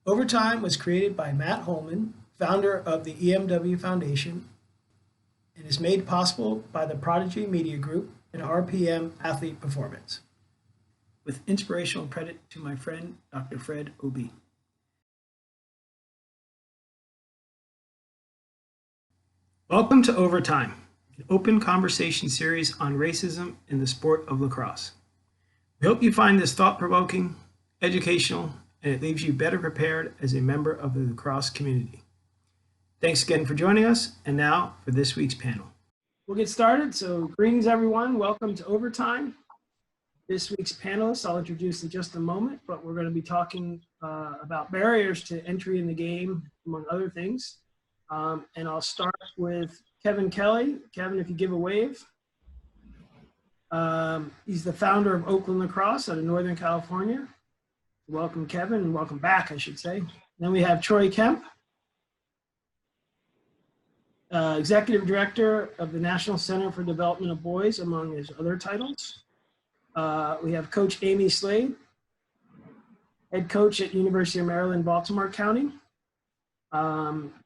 Overtime was created by Matt Holman, founder of the EMW Foundation, and is made possible by the Prodigy Media Group and RPM Athlete Performance, with inspirational credit to my friend, Dr. Fred Obi. Welcome to Overtime, an open conversation series on racism in the sport of lacrosse. We hope you find this thought-provoking, educational, and it leaves you better prepared as a member of the lacrosse community. Thanks again for joining us, and now for this week's panel. We'll get started. So greetings, everyone. Welcome to Overtime. This week's panelists I'll introduce in just a moment, but we're going to be talking about barriers to entry in the game, among other things. And I'll start with Kevin Kelley. Kevin, if you give a wave. He's the founder of Oakland Lacrosse out of Northern California. Welcome, Kevin, and welcome back, I should say. Then we have Troy Kemp, Executive Director of the National Center for Development of Boys, among his other titles. We have Coach Amy Slade, Head Coach at University of Maryland, Baltimore County.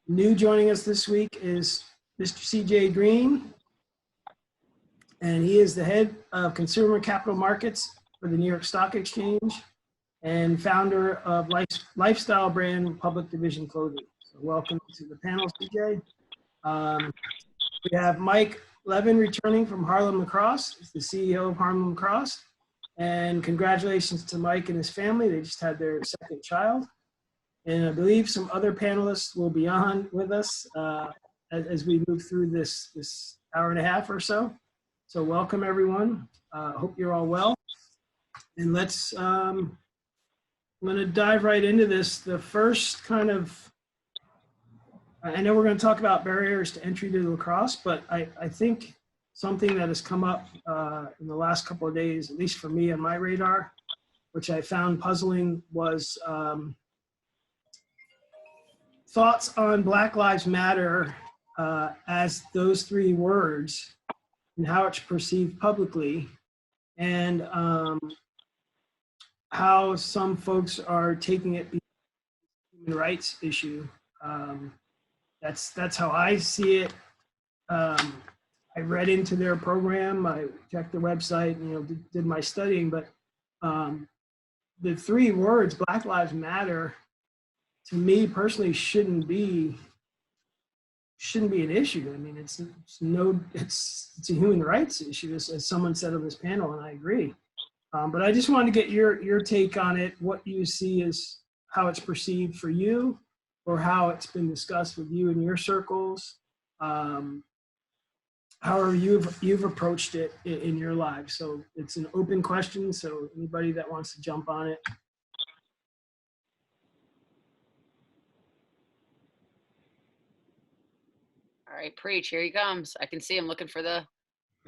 New joining us this week is Mr. CJ Greene, and he is the Head of Consumer Capital Markets for the New York Stock Exchange and founder of lifestyle brand Public Division Clothing. So welcome to the panel, CJ. We have Mike Levin returning from Harlem Lacrosse. He's the CEO of Harlem Lacrosse. And congratulations to Mike and his family. They just had their second child. And I believe some other panelists will be on with us as we move through this hour and a half or so. So welcome, everyone. Hope you're all well. And let's, I'm going to dive right into this. The first kind of, I know we're going to talk about barriers to entry to lacrosse, but I think something that has come up in the last couple of days, at least for me on my radar, which I found puzzling, was thoughts on Black Lives Matter as those three words and how it's perceived publicly, and how some folks are taking it as a human rights issue. That's how I see it. I read into their program, I checked their website, did my studying, but the three words, Black Lives Matter, to me personally shouldn't be an issue. I mean, it's a human rights issue, as someone said on this panel, and I agree. But I just wanted to get your take on it, what you see as how it's perceived for you, or how it's been discussed with you in your circles, however you've approached it in your lives. So it's an open question, so anybody that wants to jump on it. All right, preach, here he comes. I can see him looking for the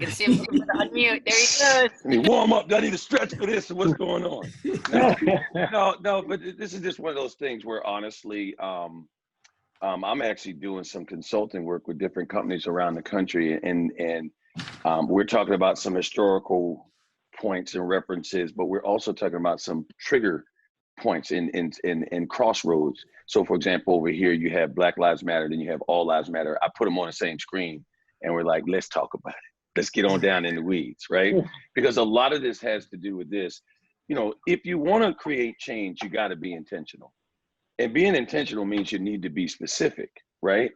unmute. There he goes. I mean, warm up. Do I need to stretch for this? What's going on? No, but this is just one of those things where honestly, I'm actually doing some consulting work with different companies around the country, and we're talking about some historical points and references, but we're also talking about some trigger points in crossroads. So for example, over here, you have Black Lives Matter, then you have All Lives Matter. I put them on the same screen and we're like, let's talk about it. Let's get on down in the weeds, right? Because a lot of this has to do with this. If you want to create change, you got to be intentional. And being intentional means you need to be specific, right?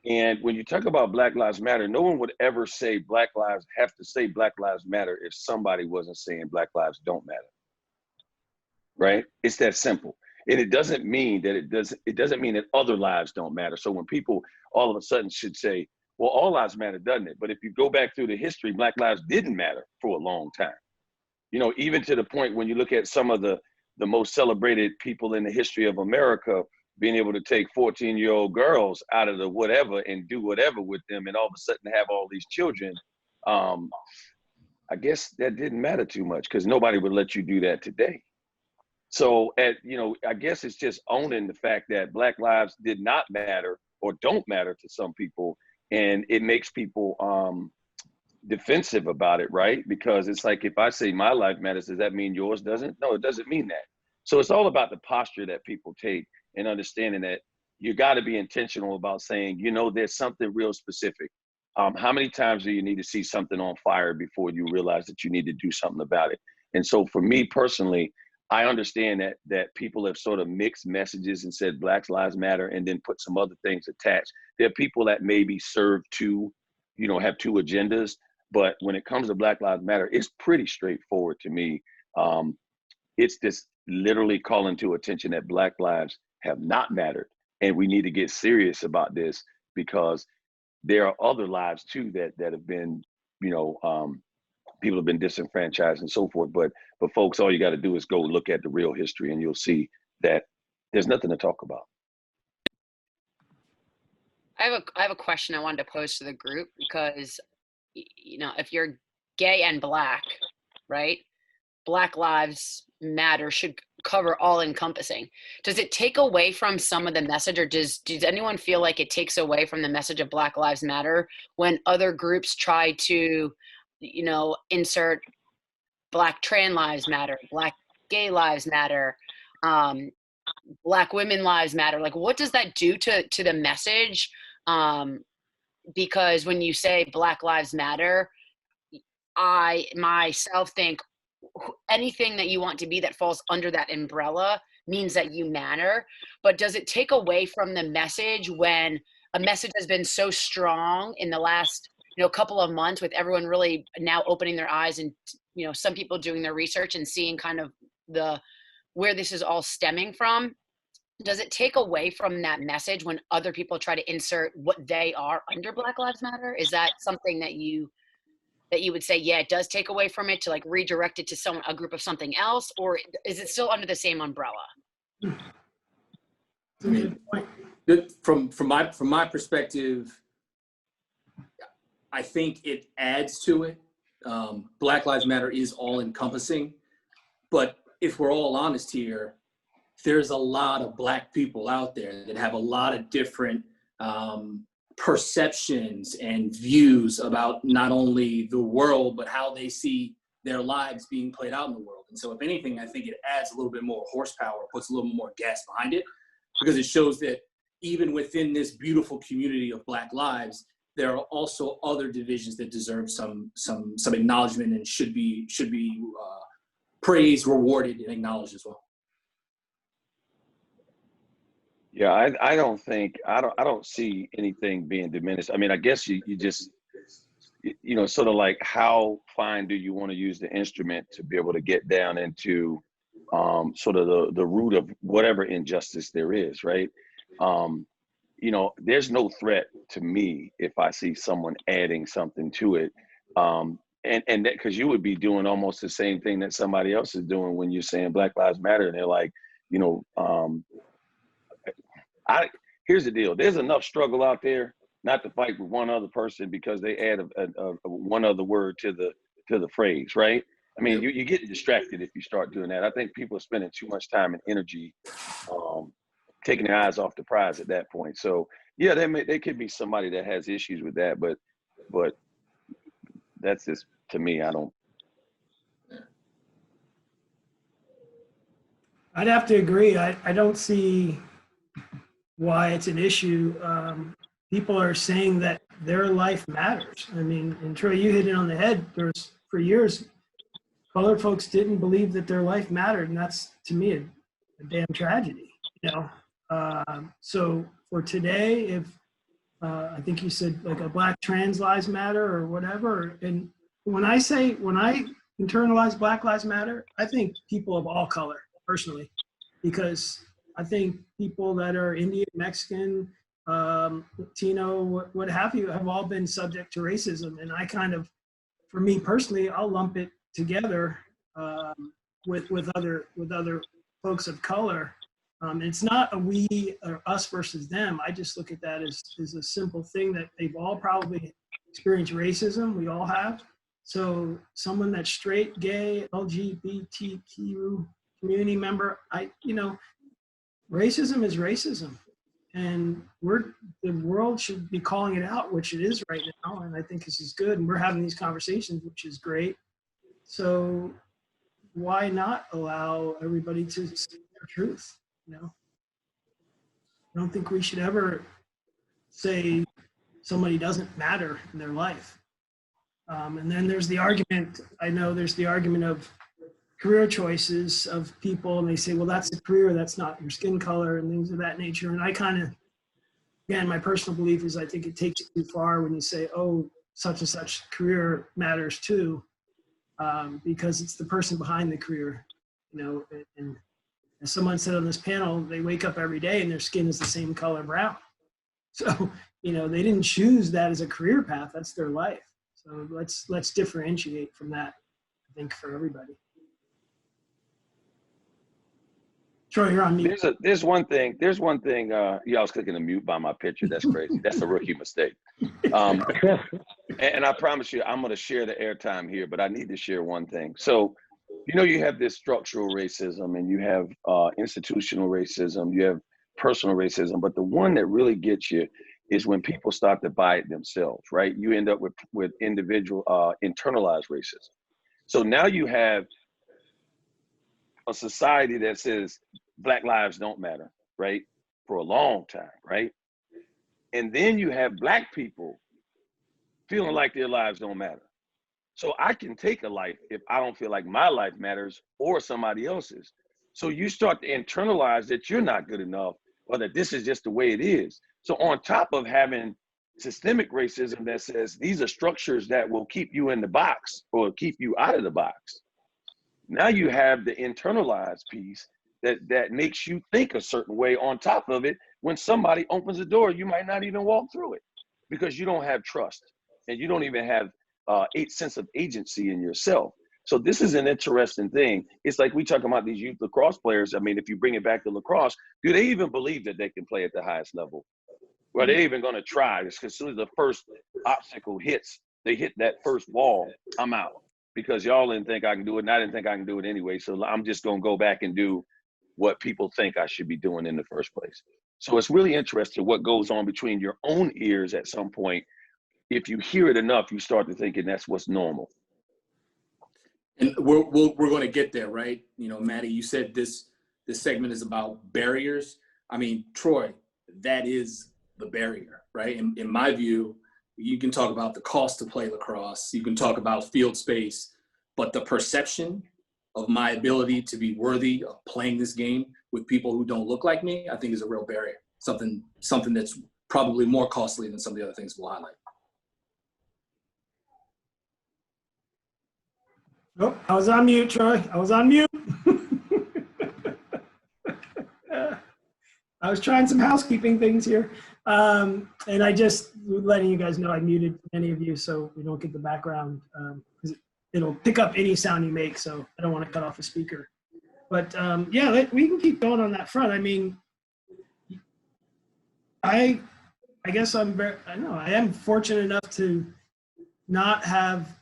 And when you talk about Black Lives Matter, no one would ever say have to say Black Lives Matter if somebody wasn't saying Black Lives don't matter, right? It's that simple. And it doesn't mean that it doesn't mean that other lives don't matter. So when people all of a sudden should say, well, all lives matter, doesn't it? But if you go back through the history, Black lives didn't matter for a long time. Even to the point when you look at some of the most celebrated people in the history of America being able to take 14-year-old girls out of the whatever and do whatever with them and all of a sudden have all these children, I guess that didn't matter too much because nobody would let you do that today. So I guess it's just owning the fact that Black lives did not matter or don't matter to some people. And it makes people defensive about it, right? Because it's like, if I say my life matters, does that mean yours doesn't? No, it doesn't mean that. So it's all about the posture that people take and understanding that you got to be intentional about saying, you know, there's something real specific. How many times do you need to see something on fire before you realize that you need to do something about it? And so for me personally, I understand that people have sort of mixed messages and said Black Lives Matter and then put some other things attached. There are people that maybe serve two, you know, have two agendas. But when it comes to Black Lives Matter, it's pretty straightforward to me. It's just literally calling to attention that Black lives have not mattered. And we need to get serious about this because there are other lives too that have been, you know, people have been disenfranchised and so forth. But folks, all you got to do is go look at the real history and you'll see that there's nothing to talk about. I have a question I wanted to pose to the group because, you know, if you're gay and Black, right? Black Lives Matter should cover all encompassing. Does it take away from some of the message, or does anyone feel like it takes away from the message of Black Lives Matter when other groups try to, you know, insert Black trans lives matter, Black gay lives matter, Black women lives matter? Like, what does that do to the message? Because when you say Black Lives Matter, I myself think anything that you want to be that falls under that umbrella means that you matter. But does it take away from the message when a message has been so strong in the last, you know, couple of months, with everyone really now opening their eyes and, you know, some people doing their research and seeing kind of where this is all stemming from? Does it take away from that message when other people try to insert what they are under Black Lives Matter? Is that something that you would say, yeah, it does take away from it, to like redirect it to a group of something else, or is it still under the same umbrella? I mean, from my perspective, I think it adds to it. Black Lives Matter is all encompassing, but if we're all honest here, there's a lot of Black people out there that have a lot of different perceptions and views about not only the world, but how they see their lives being played out in the world. And so if anything, I think it adds a little bit more horsepower, puts a little more gas behind it, because it shows that even within this beautiful community of Black lives, there are also other divisions that deserve some acknowledgement and should be praised, rewarded, and acknowledged as well. Yeah, I don't see anything being diminished. I mean, I guess you just, you know, sort of like, how fine do you want to use the instrument to be able to get down into sort of the root of whatever injustice there is, right? You know, there's no threat to me if I see someone adding something to it. And that, because you would be doing almost the same thing that somebody else is doing when you're saying Black Lives Matter, and they're like, you know, here's the deal. There's enough struggle out there not to fight with one other person because they add a one other word to the phrase, right? I mean, you get distracted if you start doing that. I think people are spending too much time and energy taking their eyes off the prize at that point. So yeah, they could be somebody that has issues with that, but that's just, to me, I don't. I'd have to agree. I don't see why it's an issue. People are saying that their life matters. I mean, and Troy, you hit it on the head. There's, for years, colored folks didn't believe that their life mattered, and that's, to me, a damn tragedy, you know? So for today, if I think you said like a Black trans lives matter or whatever, and when I internalize Black Lives Matter, I think people of all color, personally, because I think people that are Indian, Mexican, Latino, what have you, have all been subject to racism. And I kind of, for me personally, I'll lump it together with other folks of color. It's not a we or us versus them. I just look at that as a simple thing that they've all probably experienced racism. We all have. So someone that's straight, gay, LGBTQ community member, racism is racism, and the world should be calling it out, which it is right now. And I think this is good. And we're having these conversations, which is great. So why not allow everybody to speak their truth? You know, I don't think we should ever say somebody doesn't matter in their life. And then there's the argument, I know there's the argument of career choices of people, and they say, well, that's a career, that's not your skin color and things of that nature. And I kind of, again, my personal belief is I think it takes it too far when you say, oh, such and such career matters too, because it's the person behind the career, you know. And as someone said on this panel, they wake up every day and their skin is the same color brown. So, you know, they didn't choose that as a career path, that's their life. So let's differentiate from that, I think, for everybody. Troy, you're on mute. There's one thing. Yeah, I was clicking the mute by my picture. That's crazy. That's a rookie mistake. And I promise you, I'm going to share the airtime here, but I need to share one thing. So, you know, you have this structural racism, and you have institutional racism, you have personal racism, but the one that really gets you is when people start to buy it themselves, right? You end up with individual internalized racism. So now you have a society that says Black lives don't matter, right? For a long time, right? And then you have Black people feeling like their lives don't matter. So I can take a life if I don't feel like my life matters or somebody else's. So you start to internalize that you're not good enough, or that this is just the way it is. So on top of having systemic racism that says these are structures that will keep you in the box or keep you out of the box, now you have the internalized piece that makes you think a certain way on top of it. When somebody opens the door, you might not even walk through it because you don't have trust and you don't even have a sense of agency in yourself. So this is an interesting thing. It's like we talk about these youth lacrosse players. I mean, if you bring it back to lacrosse, do they even believe that they can play at the highest level? Well, they're even going to try this, because as soon as the first obstacle hits, they hit that first wall, I'm out. Because y'all didn't think I can do it, and I didn't think I can do it anyway. So I'm just going to go back and do what people think I should be doing in the first place. So it's really interesting what goes on between your own ears at some point. If you hear it enough, you start to thinking that's what's normal. And we're going to get there, right? You know, Maddie, you said this segment is about barriers. I mean, Troy, that is the barrier, right? In my view, you can talk about the cost to play lacrosse, you can talk about field space, but the perception of my ability to be worthy of playing this game with people who don't look like me, I think is a real barrier. Something that's probably more costly than some of the other things we'll highlight. Oh, I was on mute, Troy. I was on mute. I was trying some housekeeping things here. And I just letting you guys know I muted many of you so we don't get the background, because it'll pick up any sound you make, so I don't want to cut off a speaker. But yeah, we can keep going on that front. I mean, I guess I am fortunate enough to not have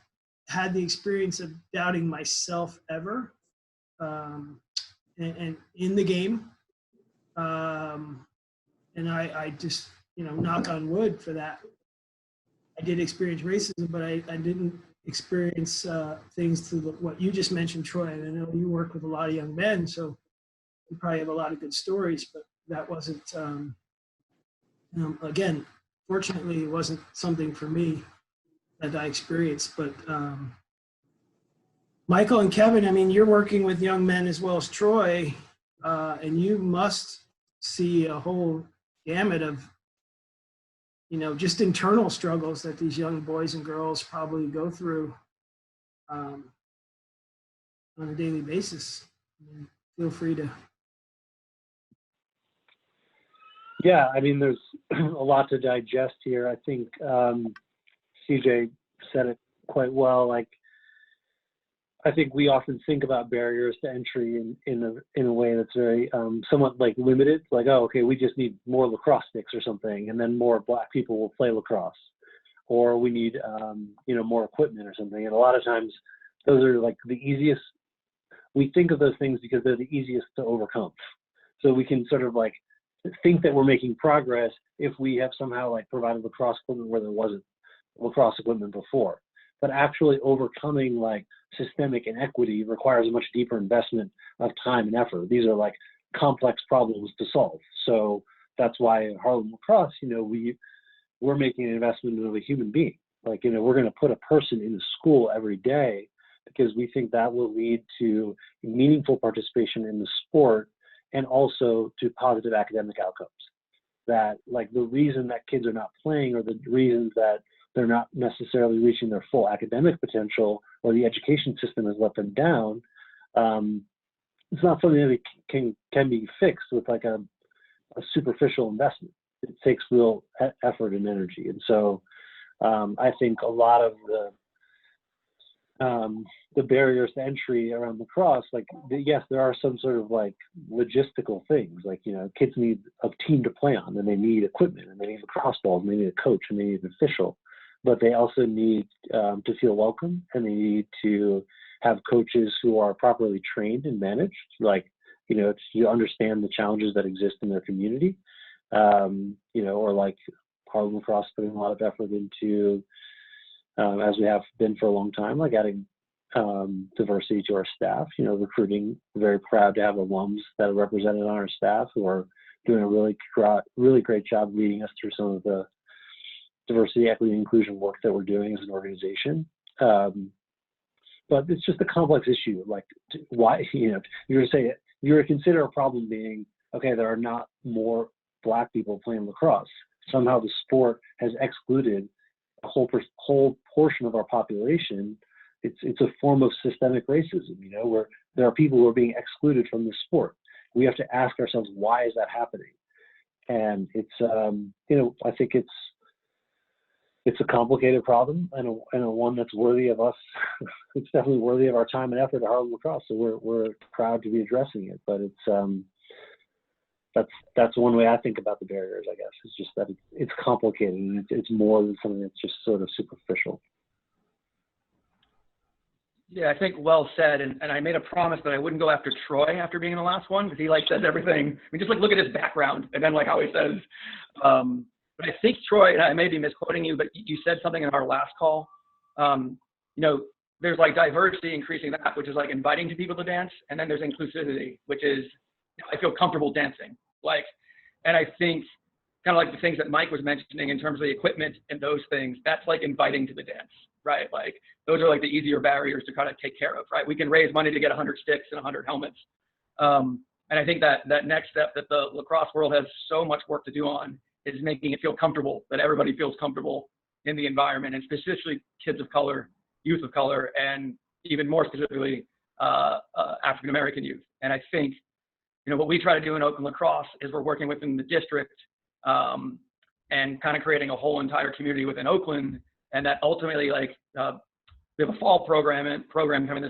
had the experience of doubting myself ever, and in the game. And I just, you know, knock on wood for that. I did experience racism, but I didn't experience things to what you just mentioned, Troy. And I know you work with a lot of young men, so you probably have a lot of good stories, but that wasn't, again, fortunately, it wasn't something for me that I experienced. But Michael and Kevin, I mean, you're working with young men as well as Troy, and you must see a whole gamut of, you know, just internal struggles that these young boys and girls probably go through on a daily basis. I mean, feel free to. Yeah, I mean, there's a lot to digest here. I think CJ said it quite well. Like, I think we often think about barriers to entry in a way that's very somewhat like limited. Like, oh, okay, we just need more lacrosse sticks or something, and then more Black people will play lacrosse, or we need you know, more equipment or something. And a lot of times, those are like the easiest. We think of those things because they're the easiest to overcome. So we can sort of like think that we're making progress if we have somehow like provided lacrosse equipment where there wasn't lacrosse equipment before. but actually overcoming like systemic inequity requires a much deeper investment of time and effort. These are like complex problems to solve. So that's why in Harlem Lacrosse, you know, we're making an investment in a human being. Like, you know, we're going to put a person in the school every day because we think that will lead to meaningful participation in the sport and also to positive academic outcomes. That like the reason that kids are not playing or the reasons that they're not necessarily reaching their full academic potential or the education system has let them down, it's not something that can be fixed with like a superficial investment. It takes real effort and energy. And so I think a lot of the barriers to entry around lacrosse, like yes, there are some sort of like logistical things, like, you know, kids need a team to play on, and they need equipment, and they need lacrosse balls, and they need a coach, and they need an official, but they also need to feel welcome, and they need to have coaches who are properly trained and managed, like, you know, to understand the challenges that exist in their community, you know, or like Harlem Lacrosse putting a lot of effort into, as we have been for a long time, like adding diversity to our staff, you know, recruiting. We're very proud to have alums that are represented on our staff who are doing a really great job leading us through some of the diversity, equity, and inclusion work that we're doing as an organization. But it's just a complex issue. Like, why, you know, you're going to say, you're going to consider a problem being, okay, there are not more Black people playing lacrosse. Somehow the sport has excluded a whole portion of our population. It's a form of systemic racism, you know, where there are people who are being excluded from the sport. We have to ask ourselves, why is that happening? And it's, you know, I think it's a complicated problem and a one that's worthy of us. It's definitely worthy of our time and effort at Harlem Lacrosse. So we're proud to be addressing it. But it's that's one way I think about the barriers, I guess. It's just that it's complicated, and it's more than something that's just sort of superficial. Yeah, I think well said. And I made a promise that I wouldn't go after Troy after being in the last one, because he like says everything. I mean, just like look at his background and then like how he says. But I think Troy, and I may be misquoting you, but you said something in our last call. You know, there's like diversity, increasing that, which is like inviting people to dance, and then there's inclusivity, which is, you know, I feel comfortable dancing. Like, and I think kind of like the things that Mike was mentioning in terms of the equipment and those things, that's like inviting to the dance, right? Like those are like the easier barriers to kind of take care of, right? We can raise money to get 100 sticks and 100 helmets. And I think that next step that the lacrosse world has so much work to do on is making it feel comfortable, that everybody feels comfortable in the environment, and specifically kids of color, youth of color, and even more specifically, African-American youth. And I think, you know, what we try to do in Oakland Lacrosse is we're working within the district and kind of creating a whole entire community within Oakland, and that ultimately, like, we have a fall program coming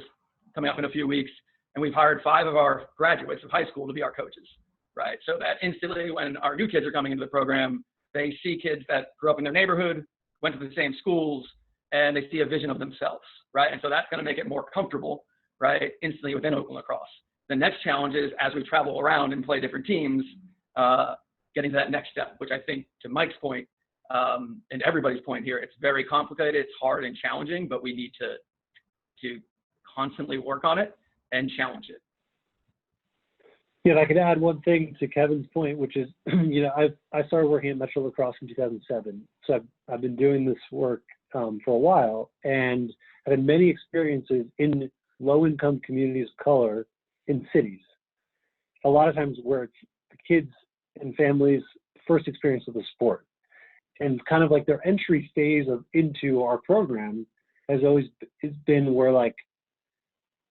up in a few weeks, and we've hired 5 of our graduates of high school to be our coaches, right? So that instantly, when our new kids are coming into the program, they see kids that grew up in their neighborhood, went to the same schools, and they see a vision of themselves, right? And so that's going to make it more comfortable, right, instantly within Oakland Lacrosse. The next challenge is, as we travel around and play different teams, getting to that next step, which I think, to Mike's point, and everybody's point here, it's very complicated, it's hard and challenging, but we need to constantly work on it and challenge it. Yeah, and I could add one thing to Kevin's point, which is, you know, I started working at Metro Lacrosse in 2007, so I've been doing this work for a while, and I've had many experiences in low-income communities of color in cities. A lot of times where it's the kids and families' first experience with the sport, and kind of like their entry phase into our program has always been where like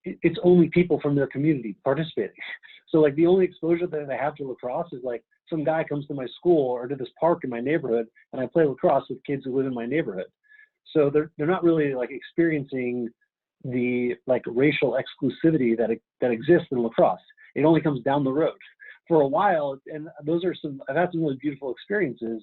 it's only people from their community participating. So like the only exposure that they have to lacrosse is like some guy comes to my school or to this park in my neighborhood, and I play lacrosse with kids who live in my neighborhood. So they're not really like experiencing the like racial exclusivity that exists in lacrosse. It only comes down the road. For a while, and I've had some really beautiful experiences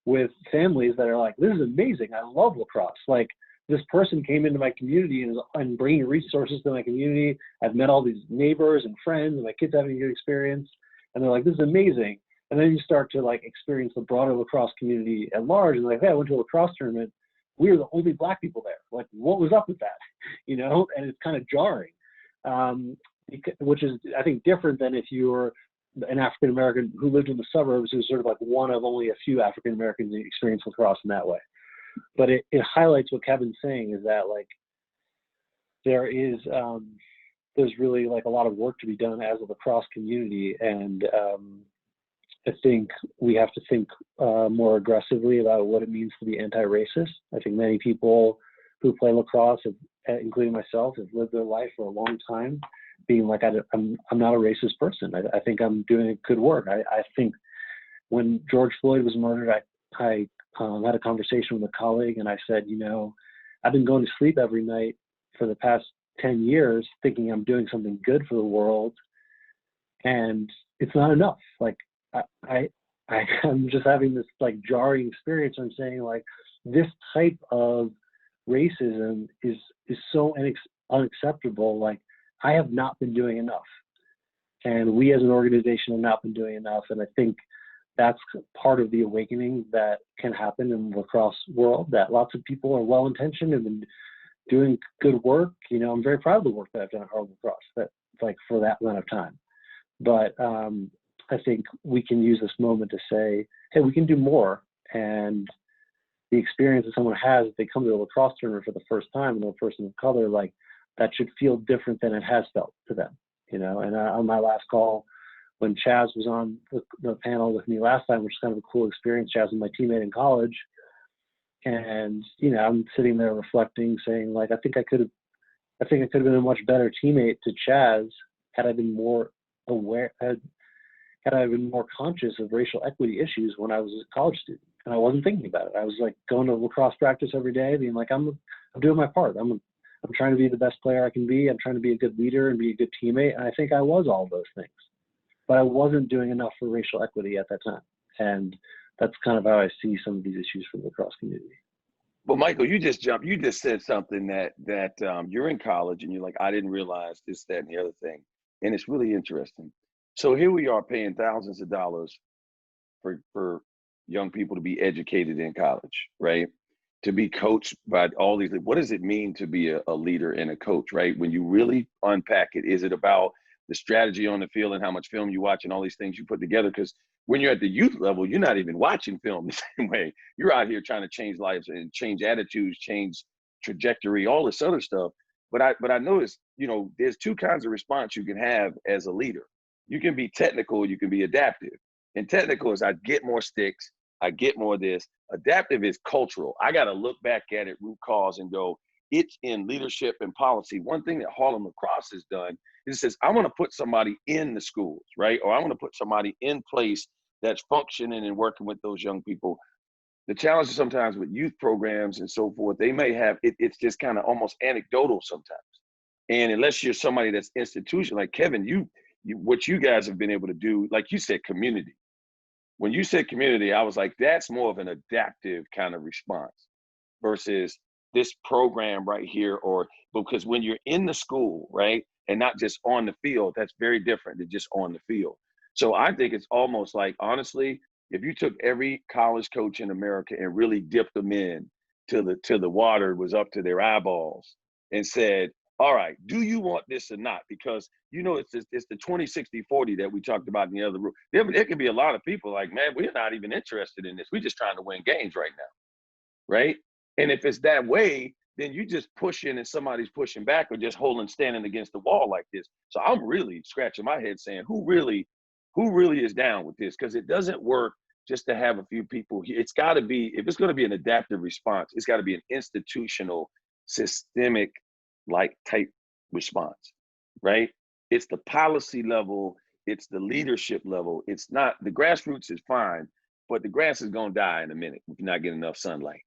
with families that are like, this is amazing, I love lacrosse. Like, this person came into my community and bringing resources to my community. I've met all these neighbors and friends, and my kids having a good experience. And they're like, this is amazing. And then you start to like experience the broader lacrosse community at large. And like, hey, I went to a lacrosse tournament we were the only black people there. Like, what was up with that? You know, and it's kind of jarring, which is, I think, different than if you were an African American who lived in the suburbs, who's sort of like one of only a few African Americans who experience lacrosse in that way. But it highlights what Kevin's saying, is that like there's really like a lot of work to be done as a lacrosse community, and I think we have to think more aggressively about what it means to be anti-racist. I think many people who play lacrosse, including myself, have lived their life for a long time being like, I'm not a racist person. I think I'm doing good work. I think when George Floyd was murdered, I had a conversation with a colleague, and I said, you know, I've been going to sleep every night for the past 10 years thinking I'm doing something good for the world, and it's not enough. Like, I'm just having this like jarring experience. I'm saying like, this type of racism is so unacceptable. Like, I have not been doing enough, and we as an organization have not been doing enough. And I think that's part of the awakening that can happen in the lacrosse world, that lots of people are well-intentioned and been doing good work. You know, I'm very proud of the work that I've done at Harlem Lacrosse, that like for that amount of time. But I think we can use this moment to say, hey, we can do more. And the experience that someone has, if they come to a lacrosse tournament for the first time and they're a person of color, like, that should feel different than it has felt to them, you know. And on my last call, when Chaz was on the panel with me last time, which is kind of a cool experience, Chaz was my teammate in college, and you know, I'm sitting there reflecting, saying like, I think I could have been a much better teammate to Chaz had I been more aware, had I been more conscious of racial equity issues when I was a college student, and I wasn't thinking about it. I was like going to lacrosse practice every day, being like, I'm doing my part. I'm trying to be the best player I can be. I'm trying to be a good leader and be a good teammate. And I think I was all those things, but I wasn't doing enough for racial equity at that time. And that's kind of how I see some of these issues for the lacrosse community. Well, Michael, you just said something that you're in college and you're like, I didn't realize this, that, and the other thing. And it's really interesting. So here we are paying thousands of dollars for young people to be educated in college, right? To be coached by all these, what does it mean to be a leader and a coach, right? When you really unpack it, is it about the strategy on the field and how much film you watch and all these things you put together? Because when you're at the youth level, you're not even watching film the same way. You're out here trying to change lives and change attitudes, change trajectory, all this other stuff. But I noticed, you know, there's two kinds of response you can have as a leader. You can be technical, you can be adaptive. And technical is I get more sticks, I get more of this. Adaptive is cultural. I got to look back at it, root cause, and go, it's in leadership and policy. One thing that Harlem Lacrosse has done is it says, I want to put somebody in the schools, right? Or I want to put somebody in place that's functioning and working with those young people. The challenge is sometimes with youth programs and so forth, they may have, it's just kind of almost anecdotal sometimes. And unless you're somebody that's institutional, like Kevin, you what you guys have been able to do, like you said, community. When you said community, I was like, that's more of an adaptive kind of response versus this program right here, or because when you're in the school, right, and not just on the field, that's very different than just on the field. So I think it's almost like, honestly, if you took every college coach in America and really dipped them in till the water was up to their eyeballs and said, all right, do you want this or not? Because, you know, it's the 20-60-40 that we talked about in the other room. There could be a lot of people like, man, we're not even interested in this. We're just trying to win games right now, right? And if it's that way, then you just pushing and somebody's pushing back or just standing against the wall like this. So I'm really scratching my head saying, who really is down with this? Because it doesn't work just to have a few people here. It's got to be, if it's going to be an adaptive response, it's got to be an institutional, systemic, like type response, right? It's the policy level, it's the leadership level. It's not, the grassroots is fine, but the grass is going to die in a minute if you're not getting enough sunlight.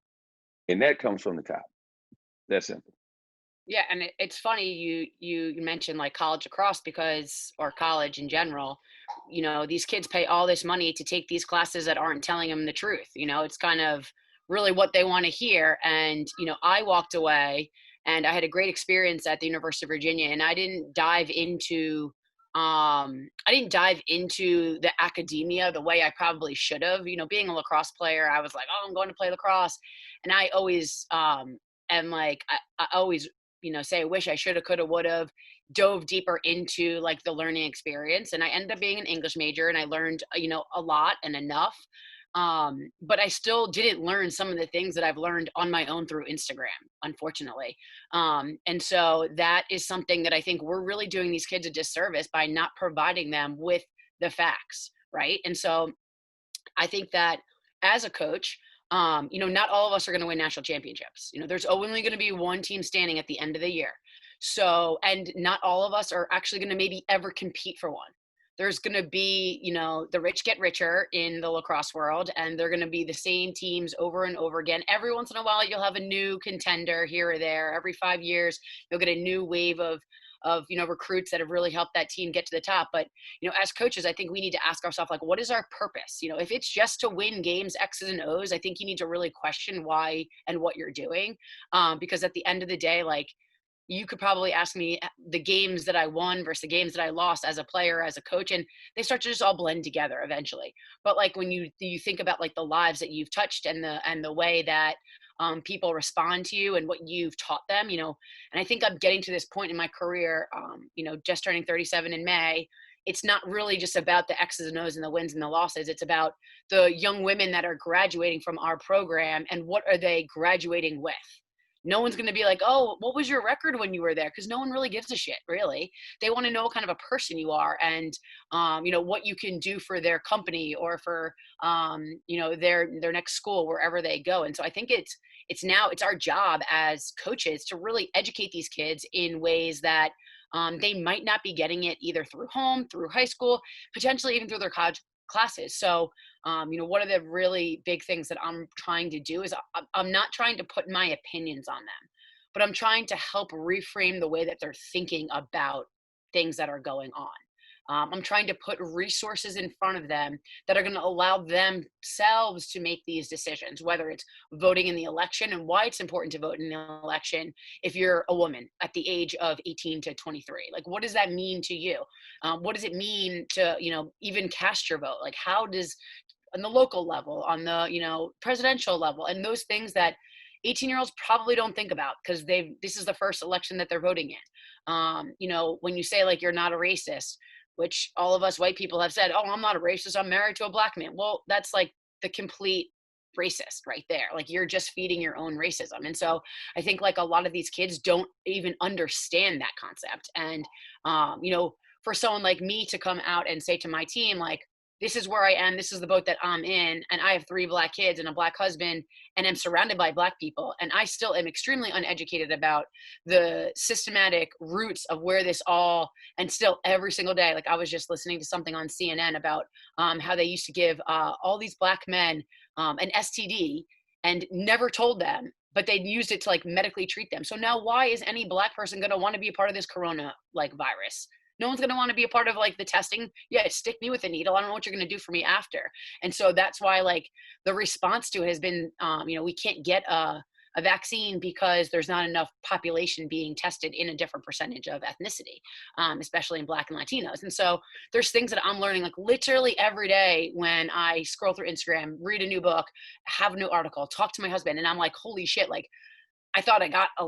And that comes from the top. That's simple. Yeah, and it's funny you mentioned like college lacrosse or college in general. You know, these kids pay all this money to take these classes that aren't telling them the truth. You know, it's kind of really what they want to hear. And, you know, I walked away and I had a great experience at the University of Virginia, and I didn't dive into I didn't dive into the academia the way I probably should have. You know, being a lacrosse player, I was like, oh, I'm going to play lacrosse. And I always am like, I always, you know, say I wish I should have, could have, would have dove deeper into like the learning experience. And I ended up being an English major, and I learned, you know, a lot and enough. But I still didn't learn some of the things that I've learned on my own through Instagram, unfortunately. And so that is something that I think we're really doing these kids a disservice by not providing them with the facts, right? And so I think that as a coach, you know, not all of us are going to win national championships. You know, there's only going to be one team standing at the end of the year. So, and not all of us are actually going to maybe ever compete for one. There's going to be, you know, the rich get richer in the lacrosse world, and they're going to be the same teams over and over again. Every once in a while, you'll have a new contender here or there. Every 5 years, you'll get a new wave of, you know, recruits that have really helped that team get to the top. But, you know, as coaches, I think we need to ask ourselves, like, what is our purpose? You know, if it's just to win games, X's and O's, I think you need to really question why and what you're doing. Because at the end of the day, like, you could probably ask me the games that I won versus the games that I lost as a player, as a coach, and they start to just all blend together eventually. But like when you think about like the lives that you've touched and the way that people respond to you and what you've taught them, you know, and I think I'm getting to this point in my career, you know, just turning 37 in May. It's not really just about the X's and O's and the wins and the losses. It's about the young women that are graduating from our program and what are they graduating with. No one's going to be like, oh, what was your record when you were there? Because no one really gives a shit, really. They want to know what kind of a person you are and, you know, what you can do for their company or for, you know, their next school, wherever they go. And so I think it's our job as coaches to really educate these kids in ways that they might not be getting it either through home, through high school, potentially even through their college classes. So, you know, one of the really big things that I'm trying to do is I'm not trying to put my opinions on them, but I'm trying to help reframe the way that they're thinking about things that are going on. I'm trying to put resources in front of them that are going to allow themselves to make these decisions, whether it's voting in the election and why it's important to vote in the election if you're a woman at the age of 18 to 23. Like, what does that mean to you? What does it mean to, you know, even cast your vote? Like, how does, on the local level, on the, you know, presidential level, and those things that 18-year-olds probably don't think about because this is the first election that they're voting in. You know, when you say like you're not a racist, which all of us white people have said, oh, I'm not a racist, I'm married to a black man. Well, that's like the complete racist right there. Like, you're just feeding your own racism. And so I think like a lot of these kids don't even understand that concept. And, you know, for someone like me to come out and say to my team, like, this is where I am, this is the boat that I'm in, and I have 3 black kids and a black husband, and I'm surrounded by black people, and I still am extremely uneducated about the systematic roots of where this all, and still every single day, like I was just listening to something on CNN about how they used to give all these black men an STD and never told them, but they used it to like medically treat them. So now why is any black person going to want to be a part of this corona like virus? No one's going to want to be a part of like the testing. Yeah, stick me with a needle. I don't know what you're going to do for me after. And so that's why like the response to it has been, you know, we can't get a vaccine because there's not enough population being tested in a different percentage of ethnicity, especially in Black and Latinos. And so there's things that I'm learning like literally every day when I scroll through Instagram, read a new book, have a new article, talk to my husband, and I'm like, holy shit, like, I thought I got a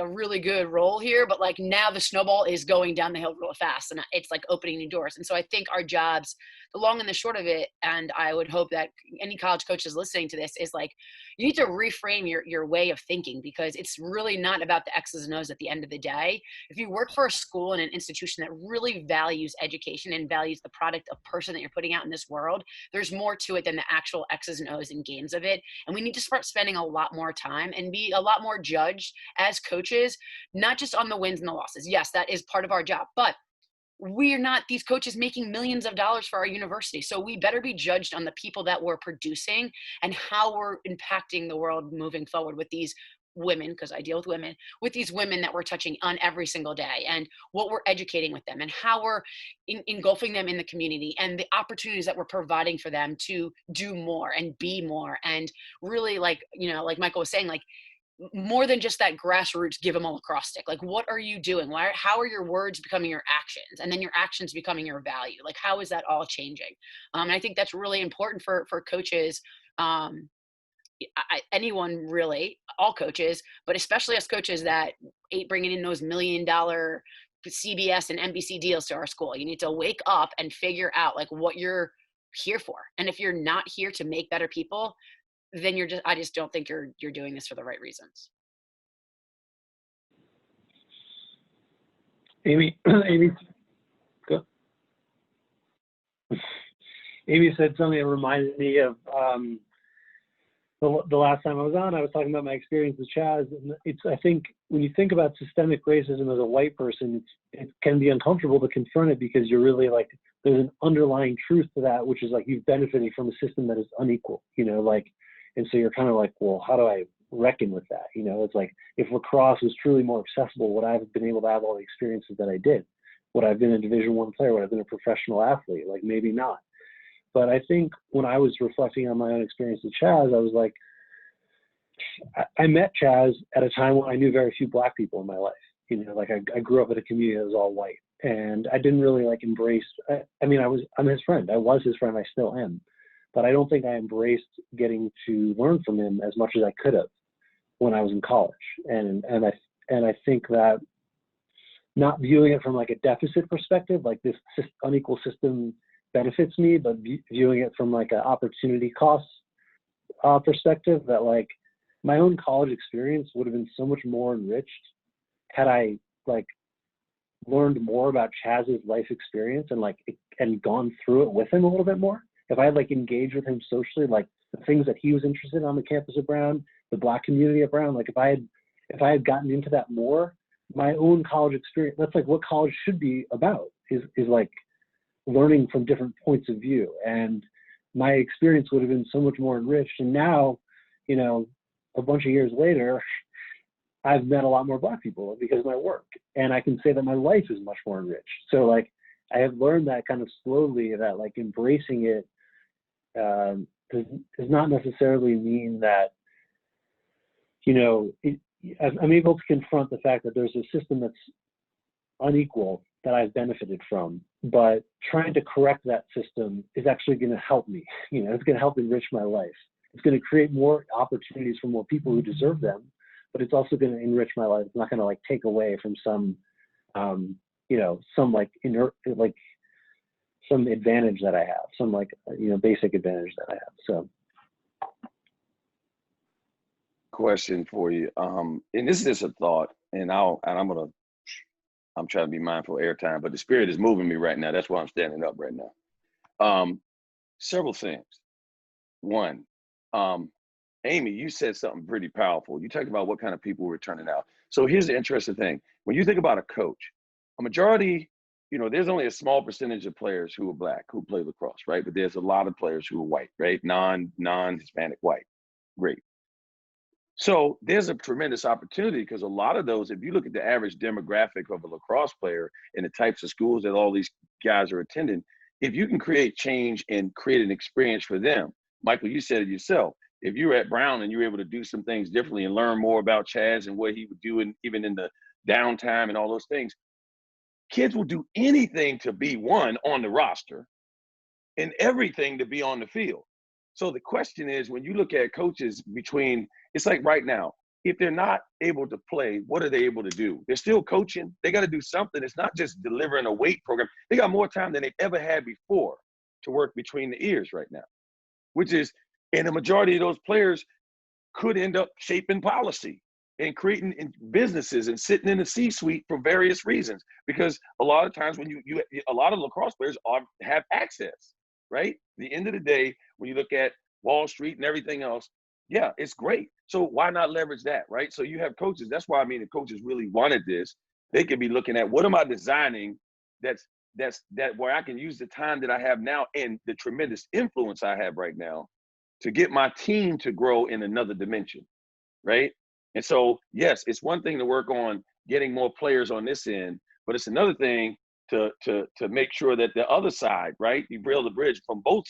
really good role here, but like now the snowball is going down the hill real fast, and it's like opening new doors. And so I think our jobs, the long and the short of it, and I would hope that any college coaches listening to this is like, you need to reframe your way of thinking, because it's really not about the X's and O's at the end of the day. If you work for a school and an institution that really values education and values the product of person that you're putting out in this world, there's more to it than the actual X's and O's and games of it. And we need to start spending a lot more time and be a lot more judged as coaches, not just on the wins and the losses. Yes, that is part of our job, but we're not these coaches making millions of dollars for our university. So we better be judged on the people that we're producing and how we're impacting the world moving forward with these women, because I deal with women, with these women that we're touching on every single day, and what we're educating with them, and how we're engulfing them in the community, and the opportunities that we're providing for them to do more and be more. And really, like, you know, like Michael was saying, like, more than just that grassroots give them a lacrosse stick. Like, what are you doing? How are your words becoming your actions, and then your actions becoming your value? Like, how is that all changing? And I think that's really important for coaches. Anyone really, all coaches, but especially us coaches that bringing in those $1 million CBS and NBC deals to our school. You need to wake up and figure out like what you're here for. And if you're not here to make better people, then I just don't think you're doing this for the right reasons. Amy said something that reminded me of the last time I was on. I was talking about my experience with Chaz, and I think when you think about systemic racism as a white person, it can be uncomfortable to confront it, because you're really like, there's an underlying truth to that, which is like you've benefited from a system that is unequal, like, and so you're kind of like, well, how do I reckon with that? It's like, if lacrosse was truly more accessible, would I have been able to have all the experiences that I did? Would I have been a Division I player? Would I have been a professional athlete? Like, maybe not. But I think when I was reflecting on my own experience with Chaz, I was like, I met Chaz at a time when I knew very few Black people in my life. Like I grew up in a community that was all white, and I didn't really like embrace. I'm his friend. I was his friend. I still am. But I don't think I embraced getting to learn from him as much as I could have when I was in college. And I think that not viewing it from like a deficit perspective, like this unequal system benefits me, but viewing it from like an opportunity cost perspective, that like my own college experience would have been so much more enriched had I like learned more about Chaz's life experience and gone through it with him a little bit more. If I had like engaged with him socially, like the things that he was interested in on the campus of Brown, the Black community at Brown, like if I had gotten into that more, my own college experience, that's like what college should be about, is like learning from different points of view. And my experience would have been so much more enriched. And now, a bunch of years later, I've met a lot more Black people because of my work. And I can say that my life is much more enriched. So like, I have learned that kind of slowly, that like embracing it does not necessarily mean that, I'm able to confront the fact that there's a system that's unequal that I've benefited from, but trying to correct that system is actually going to help me. It's going to help enrich my life. It's going to create more opportunities for more people who deserve them, but it's also going to enrich my life. It's not going to like take away from some like inert, like some advantage that I have, some like, basic advantage that I have. So. Question for you. And this is just a thought, and I'm trying to be mindful of airtime, but the spirit is moving me right now. That's why I'm standing up right now. Several things. One, Amy, you said something pretty powerful. You talked about what kind of people were turning out. So here's the interesting thing. When you think about a coach, a majority, there's only a small percentage of players who are Black who play lacrosse, right? But there's a lot of players who are white, right? Non-Hispanic white. Great. So there's a tremendous opportunity, because a lot of those, if you look at the average demographic of a lacrosse player and the types of schools that all these guys are attending, if you can create change and create an experience for them, Michael, you said it yourself, if you were at Brown and you were able to do some things differently and learn more about Chaz and what he would do, even in the downtime and all those things, kids will do anything to be on the roster and everything to be on the field. So the question is, when you look at coaches it's like right now, if they're not able to play, what are they able to do? They're still coaching. They got to do something. It's not just delivering a weight program. They got more time than they've ever had before to work between the ears right now, and the majority of those players could end up shaping policy and creating businesses and sitting in the C-suite for various reasons. Because a lot of times when a lot of lacrosse players have access, right? At the end of the day, when you look at Wall Street and everything else, yeah, it's great. So why not leverage that, right? So you have coaches. That's why the coaches really wanted this. They could be looking at, what am I designing that's where I can use the time that I have now and the tremendous influence I have right now to get my team to grow in another dimension, right? And so, yes, it's one thing to work on getting more players on this end, but it's another thing to make sure that the other side, right? You build the bridge from both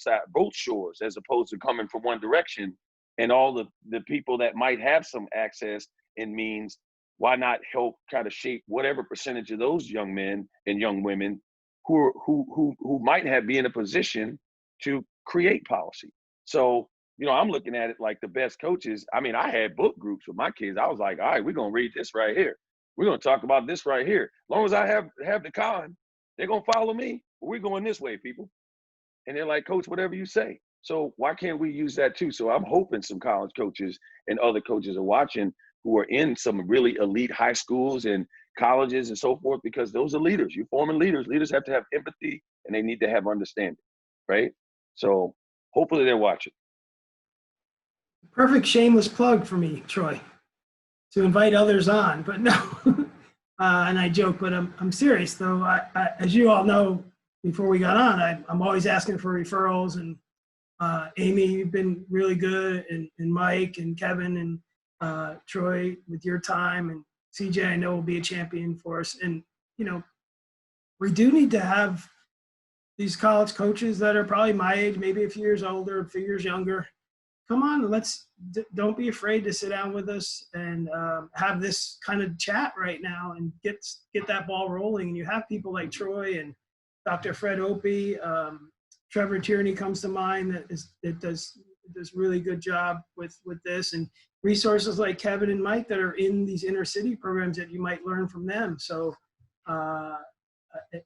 shores, as opposed to coming from one direction, and all the people that might have some access and means, why not help try to shape whatever percentage of those young men and young women who might be in a position to create policy. So, I'm looking at it like the best coaches. I mean, I had book groups with my kids. I was like, all right, we're going to read this right here. We're going to talk about this right here. As long as I have the con, they're going to follow me. We're going this way, people. And they're like, coach, whatever you say. So why can't we use that too? So I'm hoping some college coaches and other coaches are watching who are in some really elite high schools and colleges and so forth, because those are leaders. You're forming leaders. Leaders have to have empathy and they need to have understanding, right? So hopefully they're watching. Perfect shameless plug for me, Troy, to invite others on, but no. And I joke, but I'm serious though. I, as you all know, before we got on, I'm always asking for referrals, and Amy, you've been really good, and Mike and Kevin and Troy with your time, and CJ, I know will be a champion for us. And, we do need to have these college coaches that are probably my age, maybe a few years older, a few years younger. Come on, don't be afraid to sit down with us and have this kind of chat right now and get that ball rolling. And you have people like Troy and Dr. Fred Opie, Trevor Tierney comes to mind that does really good job with this, and resources like Kevin and Mike that are in these inner city programs that you might learn from them. So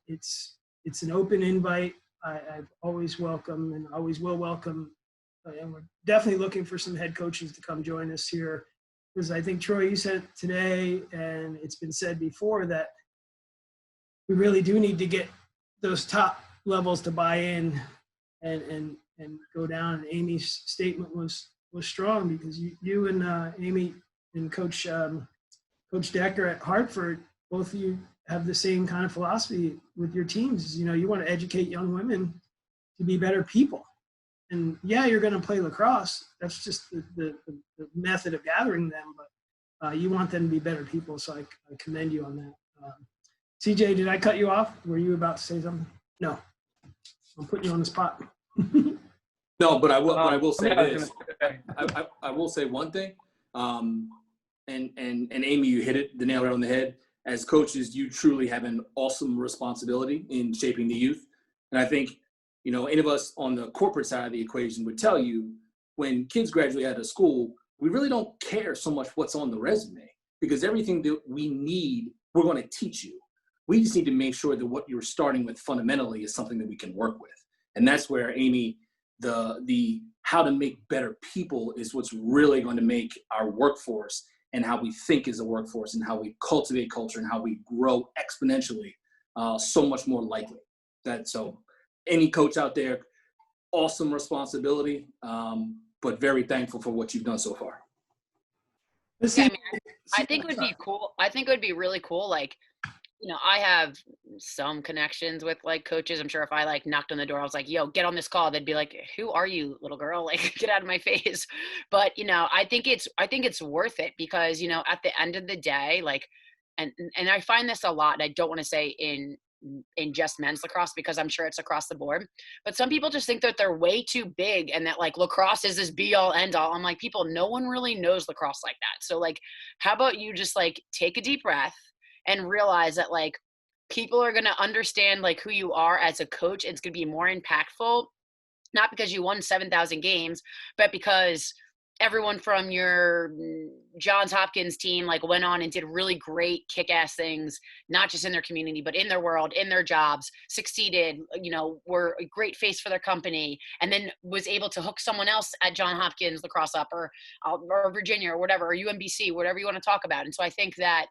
it's an open invite. I've always welcomed and always will welcome. And we're definitely looking for some head coaches to come join us here, because I think, Troy, you said today, and it's been said before, that we really do need to get those top levels to buy in and go down. And Amy's statement was strong, because you and Amy and Coach Decker at Hartford, both of you have the same kind of philosophy with your teams. You want to educate young women to be better people. And yeah, you're going to play lacrosse. That's just the method of gathering them. But you want them to be better people. So I commend you on that. CJ, did I cut you off? Were you about to say something? No. I'm putting you on the spot. No, but I will say this. I will say one thing. And Amy, you hit the nail right on the head. As coaches, you truly have an awesome responsibility in shaping the youth. And I think, any of us on the corporate side of the equation would tell you, when kids graduate out of school, we really don't care so much what's on the resume, because everything that we need, we're going to teach you. We just need to make sure that what you're starting with fundamentally is something that we can work with. And that's where, Amy, the how to make better people is what's really going to make our workforce and how we think as a workforce and how we cultivate culture and how we grow exponentially so much more likely. So any coach out there, awesome responsibility, but very thankful for what you've done so far. Yeah, I think it would be cool. I think it would be really cool. Like, I have some connections with coaches. I'm sure if I knocked on the door, I was like, yo, get on this call, they'd be like, who are you, little girl? Get out of my face. But, I think it's worth it, because, at the end of the day, and I find this a lot, and I don't want to say in just men's lacrosse, because I'm sure it's across the board, but some people just think that they're way too big and that lacrosse is this be all end all. I'm like, people, no one really knows lacrosse like that. So how about you just take a deep breath and realize that people are going to understand who you are as a coach. It's going to be more impactful, not because you won 7,000 games, but because everyone from your Johns Hopkins team went on and did really great kick-ass things, not just in their community, but in their world, in their jobs, succeeded, were a great face for their company, and then was able to hook someone else at Johns Hopkins lacrosse up, or Virginia, or whatever, or UMBC, whatever you want to talk about. And so I think that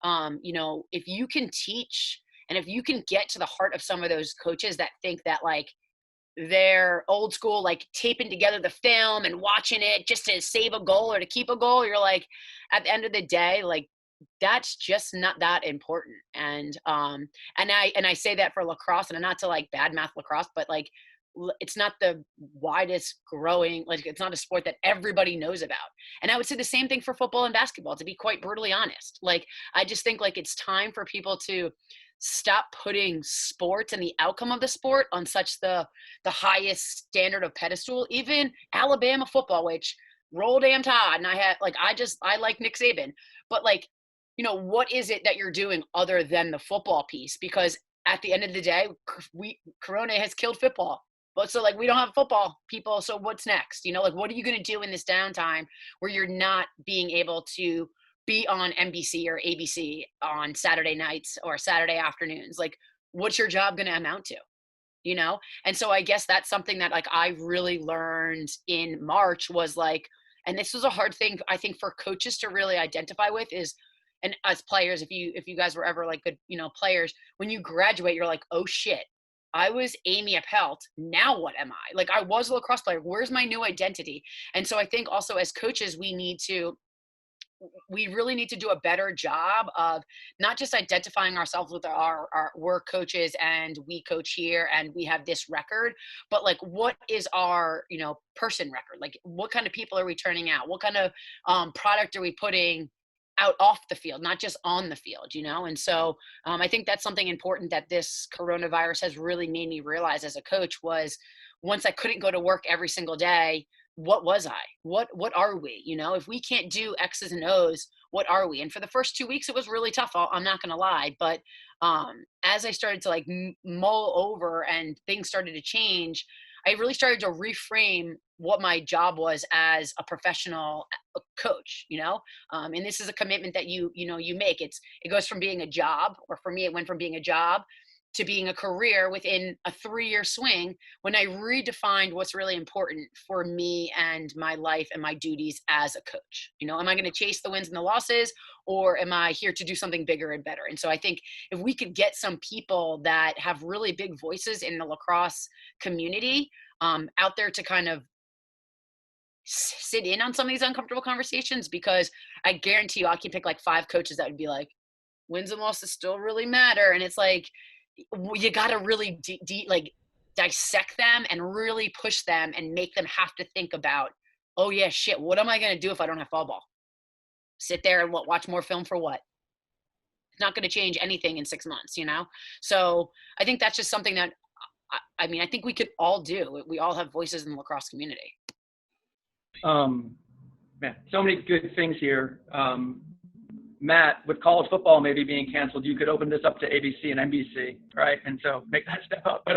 if you can teach, and if you can get to the heart of some of those coaches that think that they're old school, taping together the film and watching it just to save a goal or to keep a goal, you're at the end of the day, that's just not that important. And I say that for lacrosse, and not to badmouth lacrosse, but it's not the widest growing, it's not a sport that everybody knows about. And I would say the same thing for football and basketball, to be quite brutally honest. I just think it's time for people to stop putting sports and the outcome of the sport on such the highest standard of pedestal. Even Alabama football, which roll damn Tide. And I like Nick Saban, but like, you know, what is it that you're doing other than the football piece? Because at the end of the day, Corona has killed football. But so like, we don't have football people. So what's next? You know, like, what are you going to do in this downtime where you're not being able to be on NBC or ABC on Saturday nights or Saturday afternoons? Like, what's your job going to amount to? You know? And so I guess that's something that like I really learned in March was like, and this was a hard thing, I think, for coaches to really identify with is, and as players, if you guys were ever like good, you know, players, when you graduate, you're like, oh shit, I was Amy Appelt. Now what am I? Like, I was a lacrosse player. Where's my new identity? And so I think also as coaches, we really need to do a better job of not just identifying ourselves with our we're coaches and we coach here and we have this record, but like, what is our, you know, person record? Like, what kind of people are we turning out? What kind of product are we putting out off the field, not just on the field, you know? And so I think that's something important that this coronavirus has really made me realize as a coach was once I couldn't go to work every single day, what was I? What are we? You know, if we can't do X's and O's, what are we? And for the first 2 weeks, it was really tough. I'm not going to lie. But as I started to like mull over and things started to change, I really started to reframe what my job was as a professional coach, you know? And this is a commitment that you make. It goes from being a job, or for me, it went from being a job to being a career within a 3-year swing when I redefined what's really important for me and my life and my duties as a coach. You know, am I going to chase the wins and the losses, or am I here to do something bigger and better? And so I think if we could get some people that have really big voices in the lacrosse community out there to kind of sit in on some of these uncomfortable conversations, because I guarantee you I can pick like 5 coaches that would be like, wins and losses still really matter. And it's like, you got to really like dissect them and really push them and make them have to think about, oh yeah, shit, what am I going to do if I don't have fall ball? Sit there and watch more film for what? It's not going to change anything in 6 months, you know? So I think that's just something that, I mean, I think we could all do. We all have voices in the lacrosse community. Man, so many good things here. Matt, with college football maybe being canceled, you could open this up to ABC and NBC, right? And so make that step up. But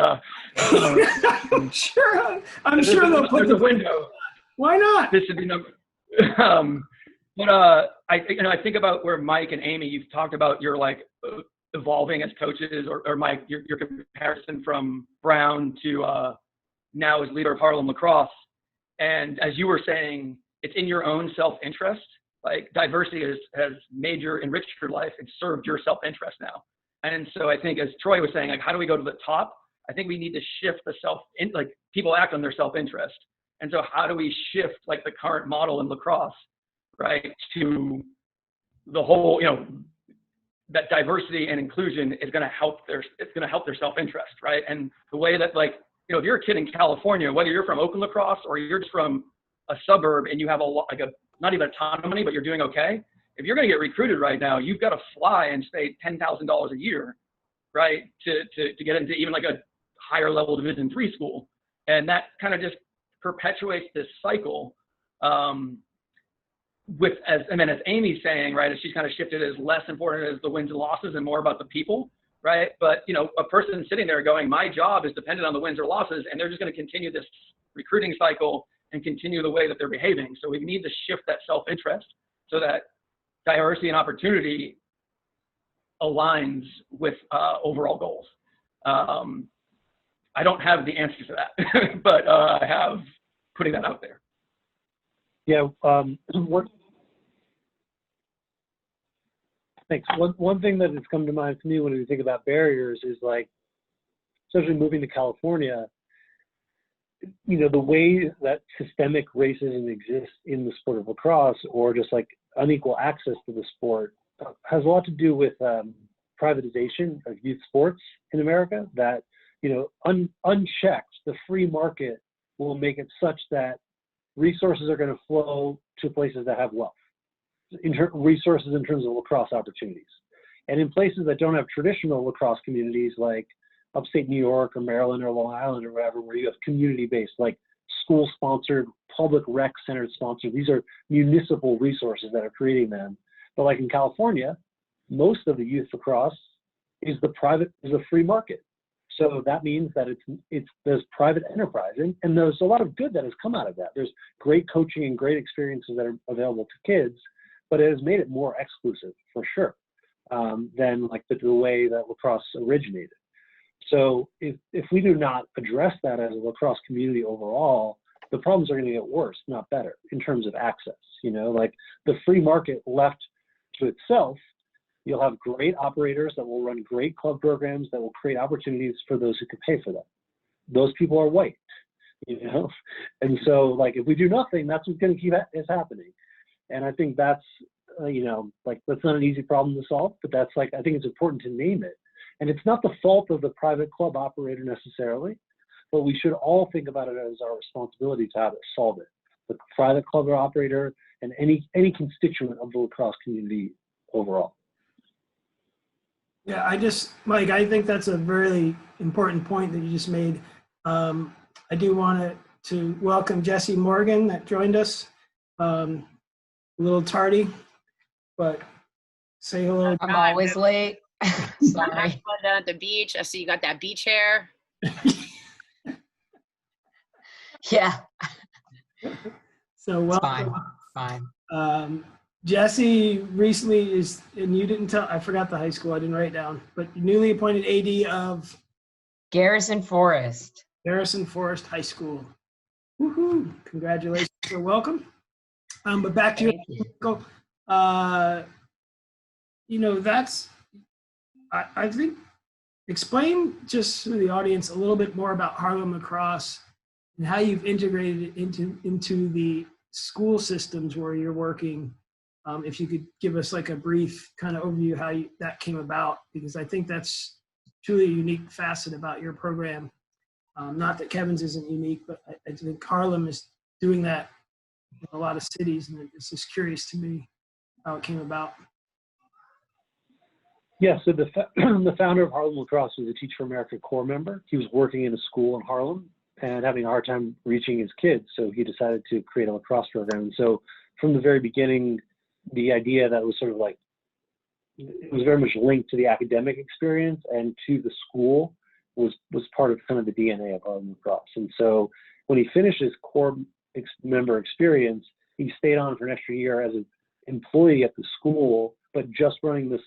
I'm sure they'll put the window. Why not? This would be number. But I think about where Mike and Amy, you've talked about your like evolving as coaches, or Mike, your comparison from Brown to now as leader of Harlem Lacrosse. And as you were saying, it's in your own self-interest. Like, diversity has enriched your life and served your self-interest now. And so I think, as Troy was saying, like, how do we go to the top? I think we need to shift like people act on their self-interest. And so how do we shift like the current model in lacrosse, right, to the whole, you know, that diversity and inclusion is going to help their self-interest, right? And the way that, like, you know, if you're a kid in California, whether you're from Oakland Lacrosse or you're just from a suburb and you have not even a ton of money, but you're doing okay. If you're going to get recruited right now, you've got to fly and stay $10,000 a year, right, to get into even like a higher level Division III school. And that kind of just perpetuates this cycle. As Amy's saying, right, as she's kind of shifted, as less important as the wins and losses and more about the people, right? But, you know, a person sitting there going, my job is dependent on the wins or losses, and they're just going to continue this recruiting cycle and continue the way that they're behaving. So we need to shift that self-interest so that diversity and opportunity aligns with overall goals. I don't have the answer to that, but I have putting that out there. Yeah. Thanks. One thing that has come to mind for me when we think about barriers is, like, especially moving to California, you know, the way that systemic racism exists in the sport of lacrosse, or just like unequal access to the sport, has a lot to do with privatization of youth sports in America. That, you know, unchecked, the free market will make it such that resources are going to flow to places that have wealth, resources in terms of lacrosse opportunities. And in places that don't have traditional lacrosse communities, like upstate New York or Maryland or Long Island or wherever, where you have community-based, like school-sponsored public rec centered sponsors. These are municipal resources that are creating them. But like in California, most of the youth lacrosse is a free market. So that means that there's private enterprise, and there's a lot of good that has come out of that. There's great coaching and great experiences that are available to kids, but it has made it more exclusive for sure than like the way that lacrosse originated. So if we do not address that as a lacrosse community overall, the problems are going to get worse, not better, in terms of access. You know, like the free market left to itself, you'll have great operators that will run great club programs that will create opportunities for those who can pay for them. Those people are white, you know? And so like, if we do nothing, that's what's going to keep is happening. And I think that's, you know, like that's not an easy problem to solve, but that's like, I think it's important to name it. And it's not the fault of the private club operator necessarily, but we should all think about it as our responsibility to have it solve it. The private club operator and any constituent of the lacrosse community overall. Yeah, Mike, I think that's a really important point that you just made. I do want to welcome Jessy Morgan that joined us. A little tardy, but say hello. I'm always late. Sorry. Fun down at the beach. I see you got that beach hair. Yeah. So welcome. Fine. Jessy recently is, and you didn't tell, I forgot the high school, I didn't write down, but newly appointed AD of Garrison Forest. Garrison Forest High School. Woohoo! Congratulations, you're welcome. But back to you. You know, that's, I think, explain just to the audience a little bit more about Harlem Lacrosse and how you've integrated it into the school systems where you're working. If you could give us like a brief kind of overview how that came about, because I think that's truly a unique facet about your program. Not that Kevin's isn't unique, but I think Harlem is doing that in a lot of cities, and it's just curious to me how it came about. Yeah, so the founder of Harlem Lacrosse was a Teach for America Corps member. He was working in a school in Harlem and having a hard time reaching his kids, so he decided to create a lacrosse program. And so from the very beginning, the idea that was sort of like, it was very much linked to the academic experience and to the school was part of kind of the DNA of Harlem Lacrosse. And so when he finished his Corps member experience, he stayed on for an extra year as an employee at the school, but just running this,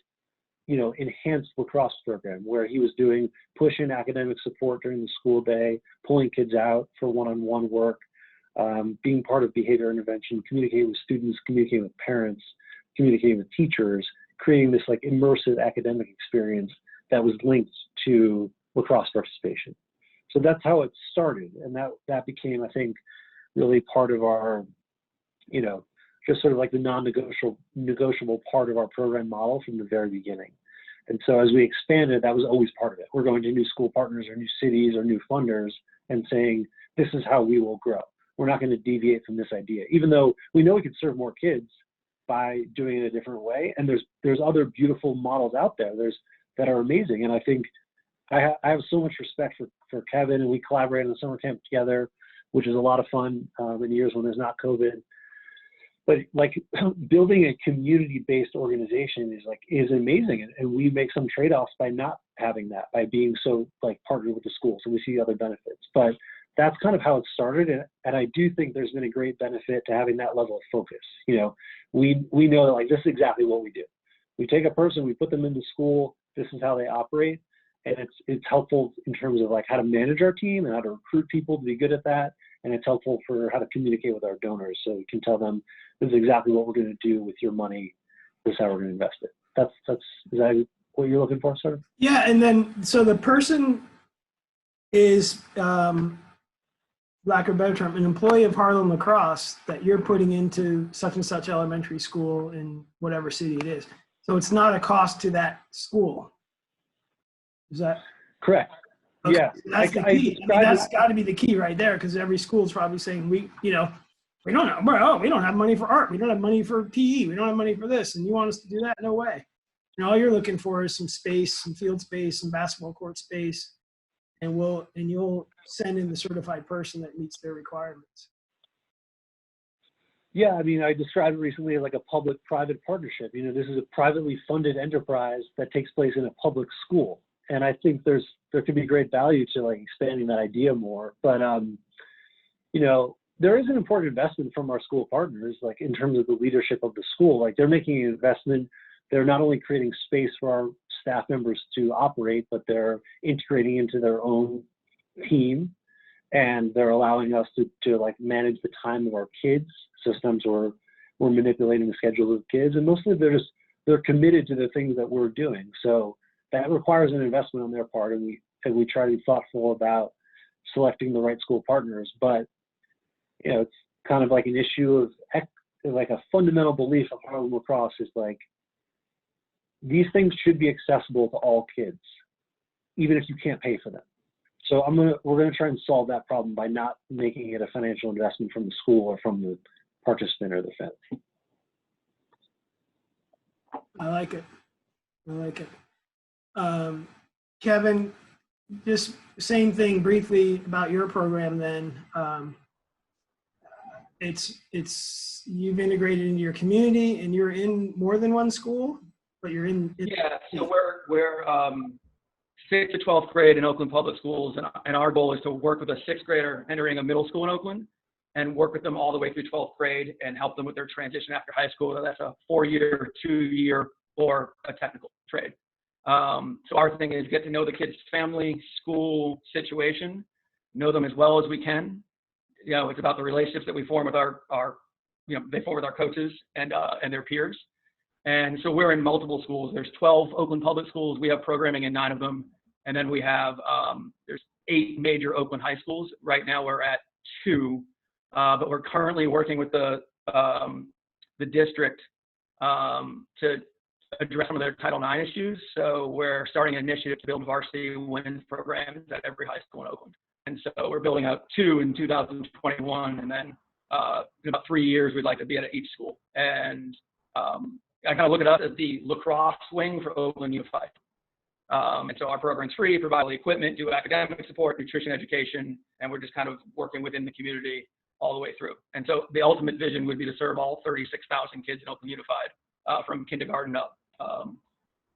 you know, enhanced lacrosse program where he was doing push-in academic support during the school day, pulling kids out for one-on-one work, being part of behavior intervention, communicating with students, communicating with parents, communicating with teachers, creating this like immersive academic experience that was linked to lacrosse participation. So that's how it started. And that became, I think, really part of our, you know, just sort of like the non-negotiable part of our program model from the very beginning. And so as we expanded, that was always part of it. We're going to new school partners or new cities or new funders and saying, this is how we will grow. We're not going to deviate from this idea, even though we know we can serve more kids by doing it a different way. And there's other beautiful models out there that are amazing. And I think I have so much respect for Kevin, and we collaborate on the summer camp together, which is a lot of fun in years when there's not COVID. But like building a community-based organization is amazing, and we make some trade-offs by not having that, by being so like partnered with the schools, and we see other benefits. But that's kind of how it started, and I do think there's been a great benefit to having that level of focus. You know, we know that like this is exactly what we do. We take a person, we put them into school. This is how they operate, and it's helpful in terms of like how to manage our team and how to recruit people to be good at that. And it's helpful for how to communicate with our donors, so we can tell them this is exactly what we're going to do with your money. This is how we're going to invest it. Is that what you're looking for, sir? Yeah, and then so the person is, lack of a better term, an employee of Harlem Lacrosse that you're putting into such and such elementary school in whatever city it is. So it's not a cost to that school. Is that correct? Okay. Yeah, that's the key. I mean, that's got to be the key right there, because every school is probably saying we don't have money for art, we don't have money for PE, we don't have money for this, and you want us to do that? No way. And all you're looking for is some space, some field space, some basketball court space, and you'll send in the certified person that meets their requirements. Yeah, I mean, I described it recently as like a public-private partnership. You know, this is a privately funded enterprise that takes place in a public school. And I think there could be great value to like expanding that idea more. But, you know, there is an important investment from our school partners, like in terms of the leadership of the school. Like they're making an investment. They're not only creating space for our staff members to operate, but they're integrating into their own team. And they're allowing us to like manage the time of our kids. Systems we're manipulating the schedules of kids, and mostly they're committed to the things that we're doing. So that requires an investment on their part, and we try to be thoughtful about selecting the right school partners. But you know, it's kind of like an issue of like a fundamental belief of Harlem Lacrosse is like these things should be accessible to all kids, even if you can't pay for them. So we're gonna try and solve that problem by not making it a financial investment from the school or from the participant or the fed. I like it. I like it. Kevin, just same thing briefly about your program then. It's you've integrated into your community and you're in more than one school, but you're in. Yeah, so we're 6th to 12th grade in Oakland Public Schools, and our goal is to work with a 6th grader entering a middle school in Oakland and work with them all the way through 12th grade and help them with their transition after high school, whether that's a 4-year, 2-year, or a technical trade. So our thing is get to know the kid's family, school situation, know them as well as we can. You know, it's about the relationships that we form with our they form with our coaches and their peers. And so we're in multiple schools. There's 12 Oakland public schools. We have programming in 9 of them. And then we have, there's 8 major Oakland high schools. Right now we're at 2, but we're currently working with the district to address some of their Title IX issues. So we're starting an initiative to build varsity women's programs at every high school in Oakland. And so we're building out 2 in 2021. And then in about 3 years, we'd like to be at each school. And I kind of look at us as the lacrosse wing for Oakland Unified. And so our program's free, provide all the equipment, do academic support, nutrition education, and we're just kind of working within the community all the way through. And so the ultimate vision would be to serve all 36,000 kids in Oakland Unified from kindergarten up.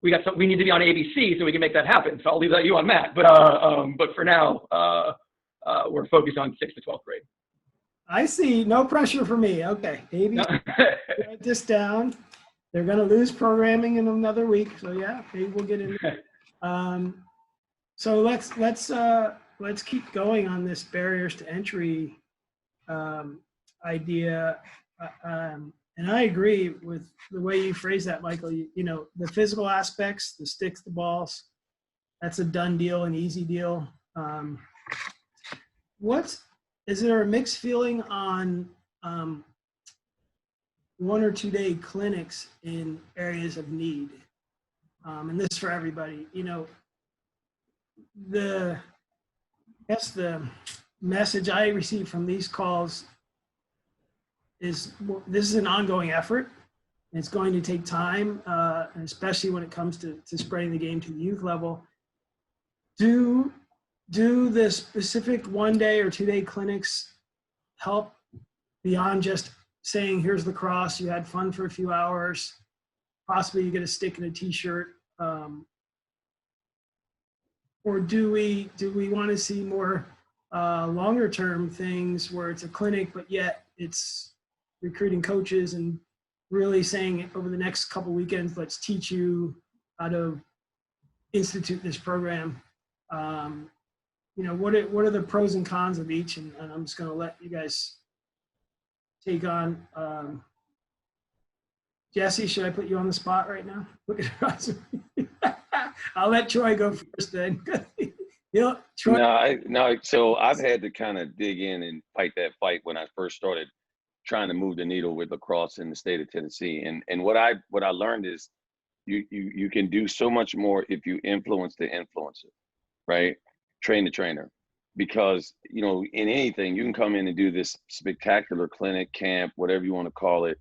We need to be on ABC so we can make that happen. So I'll leave that to you on Matt. But for now, we're focused on 6th to 12th grade. I see. No pressure for me. Okay, ABC. No. Write this down. They're going to lose programming in another week, so yeah, maybe we'll get into it. So let's keep going on this barriers to entry idea. And I agree with the way you phrase that, Michael. You know, the physical aspects, the sticks, the balls, that's a done deal, an easy deal. Is there a mixed feeling on 1 or 2 day clinics in areas of need? And this is for everybody. You know, the message I receive from these calls is this is an ongoing effort. It's going to take time, especially when it comes to spreading the game to the youth level. Do the specific 1 day or 2 day clinics help beyond just saying, here's lacrosse, you had fun for a few hours, possibly you get a stick and a t-shirt, or do we want to see more longer term things where it's a clinic, but yet it's recruiting coaches and really saying over the next couple weekends, let's teach you how to institute this program. You know, what are the pros and cons of each? And I'm just going to let you guys take on. Jessy, should I put you on the spot right now? Look at her eyes. I'll let Troy go first then. Troy. No. So I've had to kind of dig in and fight that fight when I first started trying to move the needle with lacrosse in the state of Tennessee. And what I learned is you can do so much more if you influence the influencer, right? Train the trainer. Because, you know, in anything, you can come in and do this spectacular clinic, camp, whatever you want to call it.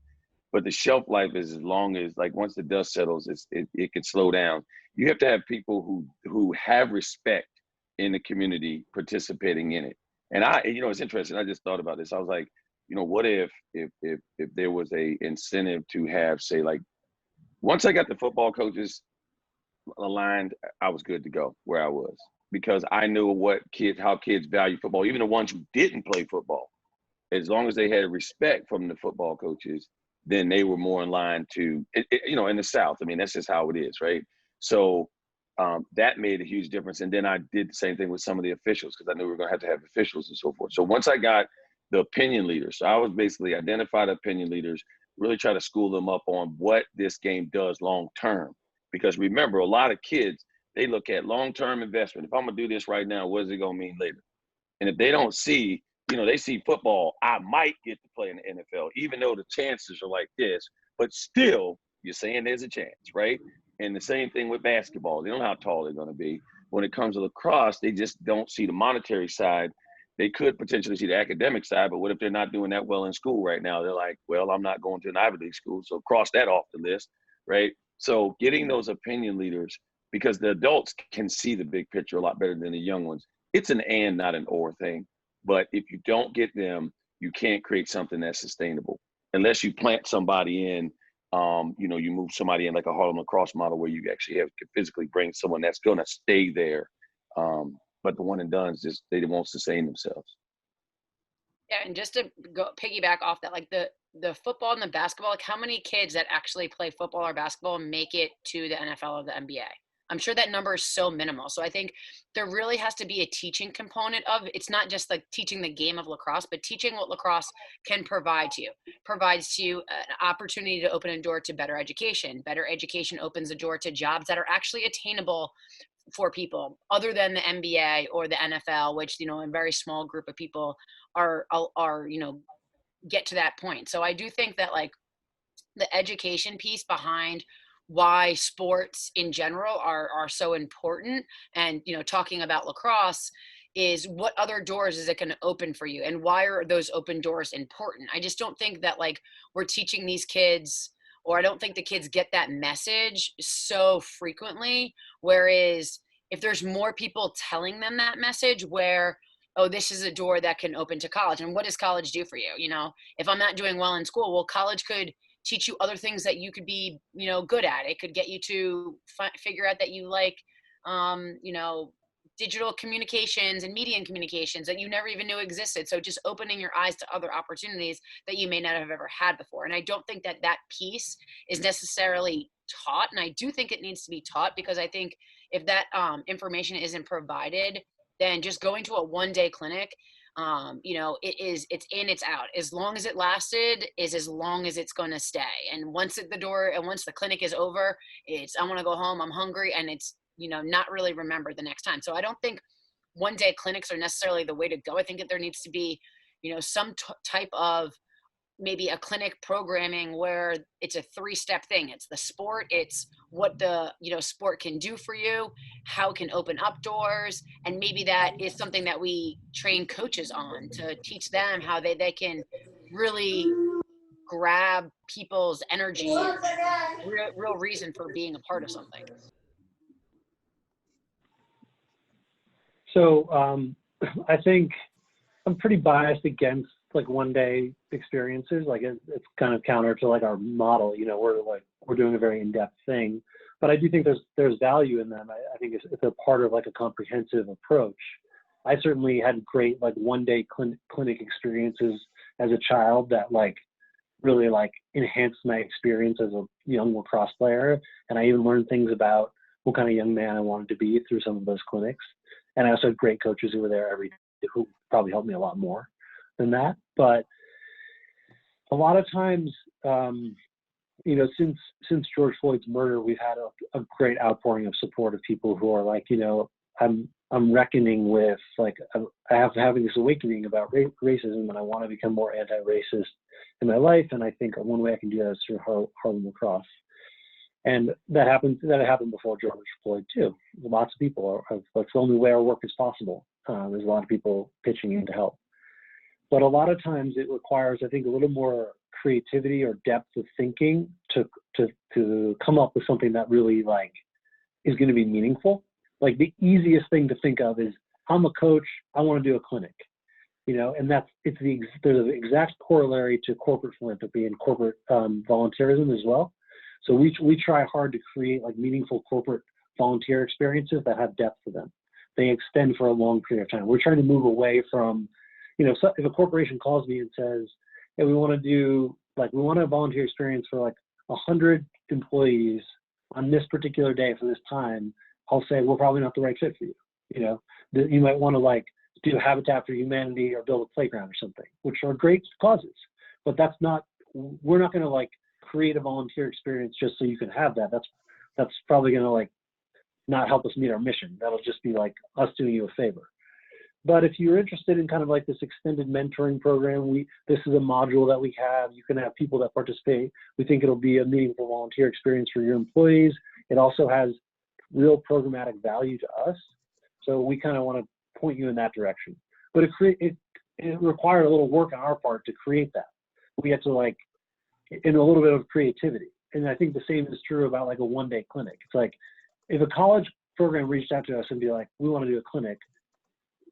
But the shelf life is as long as, like, once the dust settles, it can slow down. You have to have people who have respect in the community participating in it. And you know, it's interesting. I just thought about this. I was like, what if there was a incentive to have, say, like, once I got the football coaches aligned, I was good to go where I was, because I knew how kids value football, even the ones who didn't play football. As long as they had respect from the football coaches, then they were more in line to, in the South. I mean, that's just how it is, right? So that made a huge difference. And then I did the same thing with some of the officials, because I knew we were going to have officials and so forth. So once I got the opinion leaders, so I was basically identified opinion leaders, really try to school them up on what this game does long term. Because remember, a lot of kids, they look at long-term investment. If I'm going to do this right now, what is it going to mean later? And if they don't see, they see football, I might get to play in the NFL, even though the chances are like this, but still you're saying there's a chance, right? And the same thing with basketball. They don't know how tall they're going to be. When it comes to lacrosse, they just don't see the monetary side. They could potentially see the academic side, but what if they're not doing that well in school right now? They're like, well, I'm not going to an Ivy League school, so cross that off the list, right? So getting those opinion leaders, because the adults can see the big picture a lot better than the young ones. It's an and, not an or thing. But if you don't get them, you can't create something that's sustainable. Unless you plant somebody in, you move somebody in like a Harlem Lacrosse model where you actually have to physically bring someone that's going to stay there. But the one and done's just, they won't sustain themselves. Yeah, and just to go piggyback off that, like the football and the basketball, like how many kids that actually play football or basketball make it to the NFL or the NBA? I'm sure that number is so minimal. So I think there really has to be a teaching component of, it's not just like teaching the game of lacrosse, but teaching what lacrosse can provide to you. Provides to you an opportunity to open a door to better education. Better education opens a door to jobs that are actually attainable for people other than the NBA or the NFL, which, a very small group of people are get to that point. So I do think that like the education piece behind why sports in general are so important, and talking about lacrosse, is what other doors is it going to open for you, and why are those open doors important? I just don't think that like we're teaching these kids, or I don't think the kids get that message so frequently. Whereas if there's more people telling them that message, where, oh, this is a door that can open to college, and what does college do for you? If I'm not doing well in school, well, college could teach you other things that you could be, good at. It could get you to figure out that you like, digital communications and media and communications that you never even knew existed. So just opening your eyes to other opportunities that you may not have ever had before. And I don't think that piece is necessarily taught. And I do think it needs to be taught, because I think if that information isn't provided, then just going to a one-day clinic, it's in, it's out. As long as it lasted is as long as it's going to stay. And once the clinic is over, it's, I want to go home, I'm hungry, and it's, not really remembered the next time. So I don't think one-day clinics are necessarily the way to go. I think that there needs to be, some type of maybe a clinic programming where it's a 3-step thing. It's the sport, it's what the sport can do for you, how it can open up doors, and maybe that is something that we train coaches on, to teach them how they can really grab people's energy, real reason for being a part of something. So I think I'm pretty biased against like one-day experiences. Like it's kind of counter to like our model. We're doing a very in-depth thing, but I do think there's value in them. I think it's a part of like a comprehensive approach. I certainly had great like one-day clinic experiences as a child that like really like enhanced my experience as a young lacrosse player, and I even learned things about what kind of young man I wanted to be through some of those clinics. And I also had great coaches who were there every day, who probably helped me a lot more than that. But a lot of times, since George Floyd's murder, we've had a great outpouring of support of people who are like, I'm reckoning with, like, I have having this awakening about racism, and I want to become more anti-racist in my life. And I think one way I can do that is through Harlem Lacrosse. And that happened before George Floyd too. Lots of people that's the only way our work is possible. There's a lot of people pitching in to help. But a lot of times it requires, I think, a little more creativity or depth of thinking to come up with something that really like is going to be meaningful. Like the easiest thing to think of is, I'm a coach, I want to do a clinic. and there's the exact corollary to corporate philanthropy and corporate volunteerism as well. So we try hard to create like meaningful corporate volunteer experiences that have depth to them. They extend for a long period of time. We're trying to move away from, so if a corporation calls me and says, hey, we want a volunteer experience for like 100 employees on this particular day for this time, I'll say, we're probably not the right fit for you. You might want to like do Habitat for Humanity or build a playground or something, which are great causes, but we're not going to like create a volunteer experience just so you can have that. That's probably going to like not help us meet our mission. That'll just be like us doing you a favor. But if you're interested in kind of like this extended mentoring program, this is a module that we have. You can have people that participate. We think it'll be a meaningful volunteer experience for your employees. It also has real programmatic value to us. So we kind of want to point you in that direction. But it required a little work on our part to create that. We had to like, in a little bit of creativity. And I think the same is true about like a one-day clinic. It's like, if a college program reached out to us and be like, we want to do a clinic,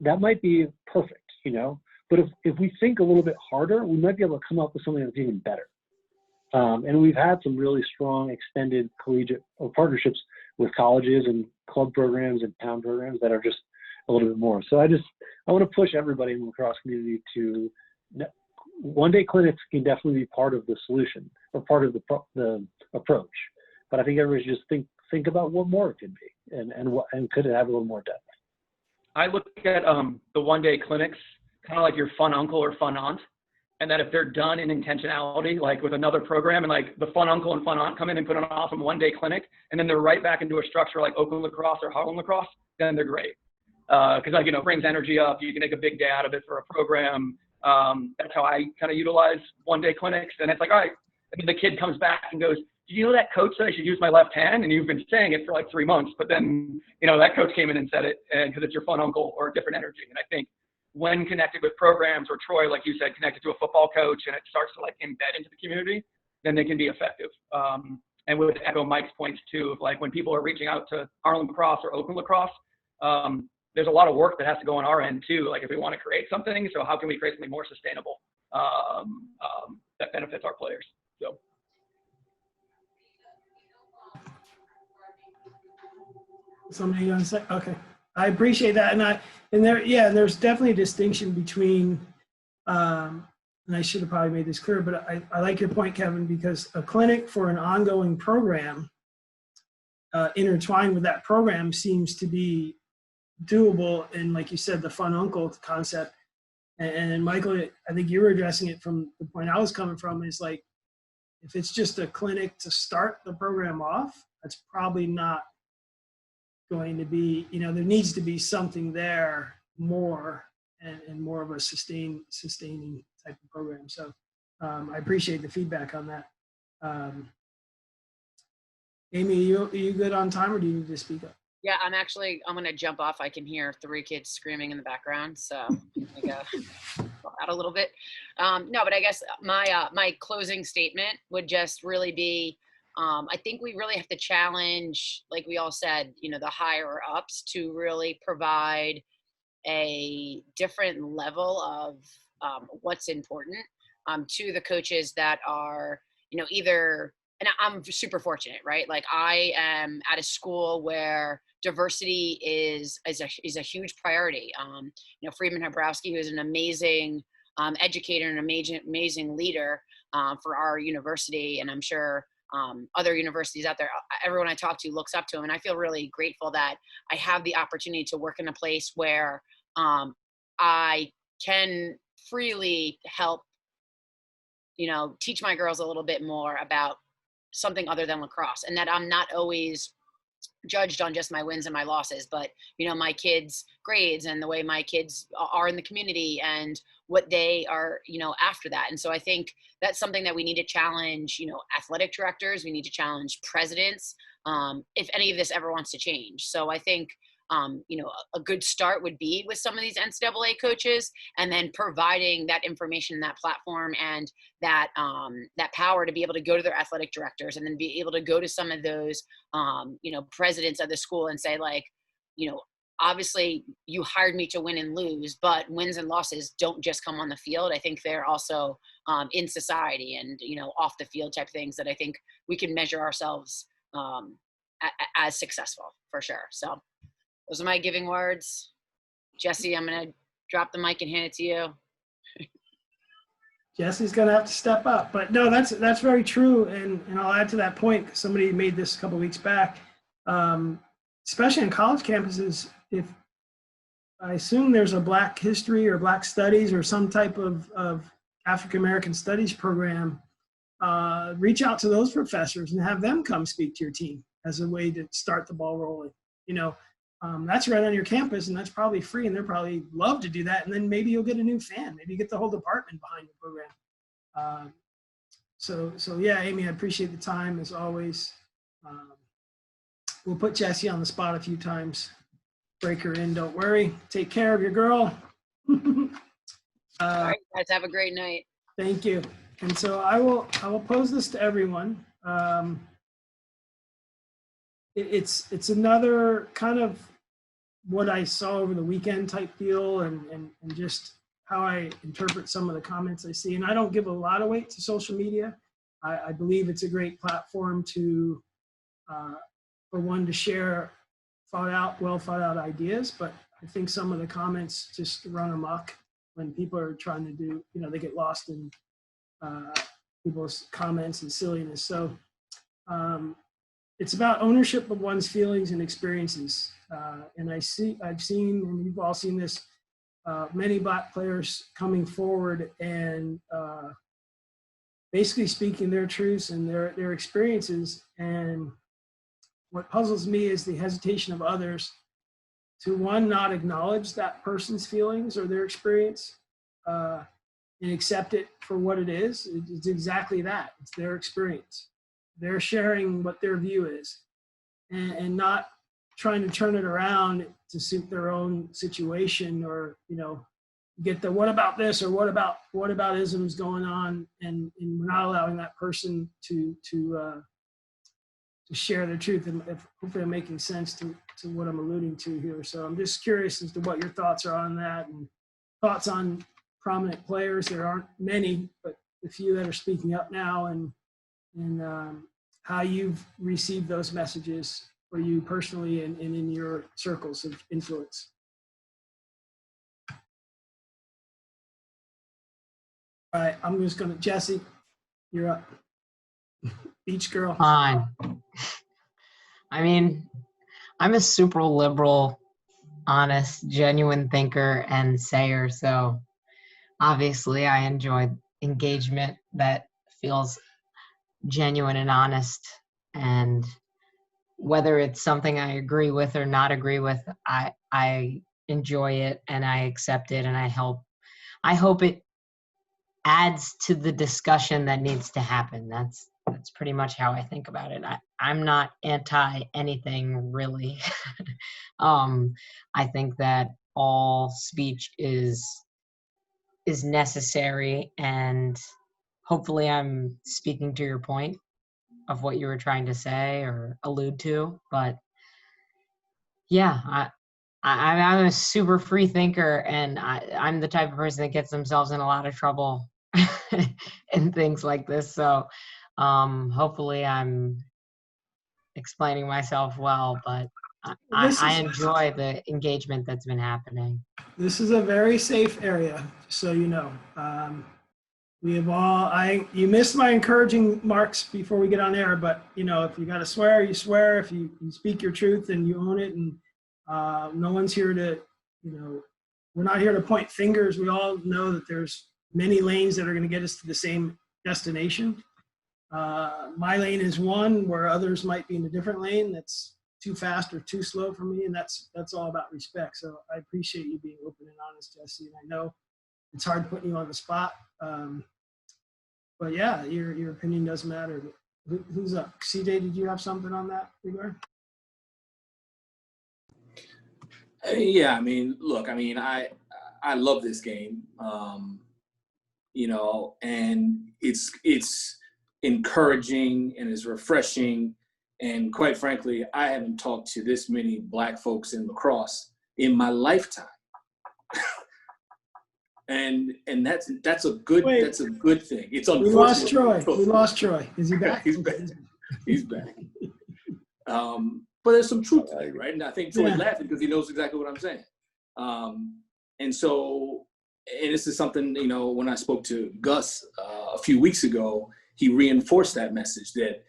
that might be perfect, but if we think a little bit harder, we might be able to come up with something that's even better. And we've had some really strong extended collegiate partnerships with colleges and club programs and town programs that are just a little bit more. So I want to push everybody in the lacrosse community to one-day clinics can definitely be part of the solution or part of the approach. But I think everybody should just think about what more it could be and could it have a little more depth. I look at the one-day clinics kind of like your fun uncle or fun aunt, and that if they're done in intentionality, like with another program, and like the fun uncle and fun aunt come in and put an awesome one-day clinic, and then they're right back into a structure like Oakland Lacrosse or Harlem Lacrosse, then they're great. Because like brings energy up. You can make a big day out of it for a program. That's how I kind of utilize one-day clinics, and it's like, all right, and then the kid comes back and goes, did you know that coach said I should use my left hand? And you've been saying it for like 3 months, but then, that coach came in and said it, and because it's your fun uncle or a different energy. And I think when connected with programs, or Troy, like you said, connected to a football coach, and it starts to like embed into the community, then they can be effective. And would echo Mike's points too, of like when people are reaching out to Harlem Lacrosse or Oakland Lacrosse, there's a lot of work that has to go on our end too. Like if we want to create something, so how can we create something more sustainable that benefits our players? So. Somebody going to say, okay. I appreciate that. And there's definitely a distinction between, and I should have probably made this clear, but I like your point, Kevin, because a clinic for an ongoing program intertwined with that program seems to be doable. And like you said, the fun uncle concept, and Michael, I think you were addressing it from the point I was coming from, is like, if it's just a clinic to start the program off, that's probably not going to be, there needs to be something there more and more of a sustaining type of program. So I appreciate the feedback on that. Amy, are you good on time, or do you need to speak up? Yeah, I'm going to jump off. I can hear 3 kids screaming in the background, so I got out a little bit. No, but I guess my closing statement would just really be, I think we really have to challenge, like we all said, the higher ups to really provide a different level of what's important to the coaches that are, either, and I'm super fortunate, right? Like I am at a school where diversity is a huge priority. Freeman Habrowski, who is an amazing educator and amazing leader for our university, and I'm sure other universities out there, everyone I talk to looks up to him. And I feel really grateful that I have the opportunity to work in a place where I can freely help, teach my girls a little bit more about something other than lacrosse, and that I'm not always judged on just my wins and my losses, but my kids' grades and the way my kids are in the community and what they are, after that. And so I think that's something that we need to challenge, athletic directors, we need to challenge presidents, if any of this ever wants to change. So I think, a good start would be with some of these NCAA coaches, and then providing that information, that platform, and that power to be able to go to their athletic directors, and then be able to go to some of those, presidents of the school and say, like, obviously you hired me to win and lose, but wins and losses don't just come on the field. I think they're also in society and, you know, off the field type things that I think we can measure ourselves as successful for sure. So those are my giving words. Jessy, I'm going to drop the mic and hand it to you. Jesse's going to have to step up, but no, that's very true. And I'll add to that point, 'cause somebody made this a couple of weeks back, especially on college campuses. If I assume there's a Black history or Black studies or some type of African-American studies program, reach out to those professors and have them come speak to your team as a way to start the ball rolling. You know, that's right on your campus, and that's probably free, and they're probably love to do that. And then maybe you'll get a new fan. Maybe you get the whole department behind your program. So yeah, Amy, I appreciate the time as always. We'll put Jessy on the spot a few times. Break her in, don't worry. Take care of your girl. All right, guys, have a great night. Thank you. And so I will pose this to everyone. It's another kind of what I saw over the weekend type deal, and just how I interpret some of the comments I see. And I don't give a lot of weight to social media. I believe it's a great platform to, for one, to share well thought out ideas. But I think some of the comments just run amok when people are trying to do, you know, they get lost in people's comments and silliness. So it's about ownership of one's feelings and experiences. And I've seen, and you've all seen this, many Black players coming forward and basically speaking their truths and their experiences. And what puzzles me is the hesitation of others to, one, not acknowledge that person's feelings or their experience, and accept it for what it is. It's exactly that. It's their experience. They're sharing what their view is, and not trying to turn it around to suit their own situation, or, you know, get the what about this or what about isms going on, and we're not allowing that person to share their truth. And hopefully I'm making sense to what I'm alluding to here. So I'm just curious as to what your thoughts are on that, and thoughts on prominent players. There aren't many, but the few that are speaking up now, and how you've received those messages for you personally and in your circles of influence. All right, I'm just gonna, Jessy, you're up. Beach girl. Fine. I mean, I'm a super liberal, honest, genuine thinker and sayer, so obviously I enjoy engagement that feels genuine and honest, and whether it's something I agree with or not agree with, I enjoy it and I accept it, and I hope it adds to the discussion that needs to happen. That's pretty much how I think about it. I'm not anti anything really. I think that all speech is necessary, and hopefully I'm speaking to your point of what you were trying to say or allude to. But yeah, I'm a super free thinker, and I'm the type of person that gets themselves in a lot of trouble and things like this. So hopefully I'm explaining myself well, but I enjoy the engagement that's been happening. This is a very safe area, so you know. We have all, you missed my encouraging marks before we get on air, but you know, if you got to swear, you swear. If you speak your truth and you own it, and no one's here to, you know, we're not here to point fingers. We all know that there's many lanes that are going to get us to the same destination. My lane is one where others might be in a different lane that's too fast or too slow for me, and that's all about respect. So I appreciate you being open and honest, Jessy, and I know it's hard putting you on the spot. But yeah, your opinion does matter. Who's up? CJ, did you have something on that regard? Yeah, I mean, look, I mean, I love this game, you know, and it's encouraging and it's refreshing. And quite frankly, I haven't talked to this many Black folks in lacrosse in my lifetime. and that's a good Wait. that's a good thing. It's We unfortunate. lost Troy. We lost Troy. Is he back? He's back. He's back. But there's some truth to that, right? And I think Troy's laughing because he knows exactly what I'm saying. And so, and this is something, you know, when I spoke to Gus a few weeks ago, he reinforced that message that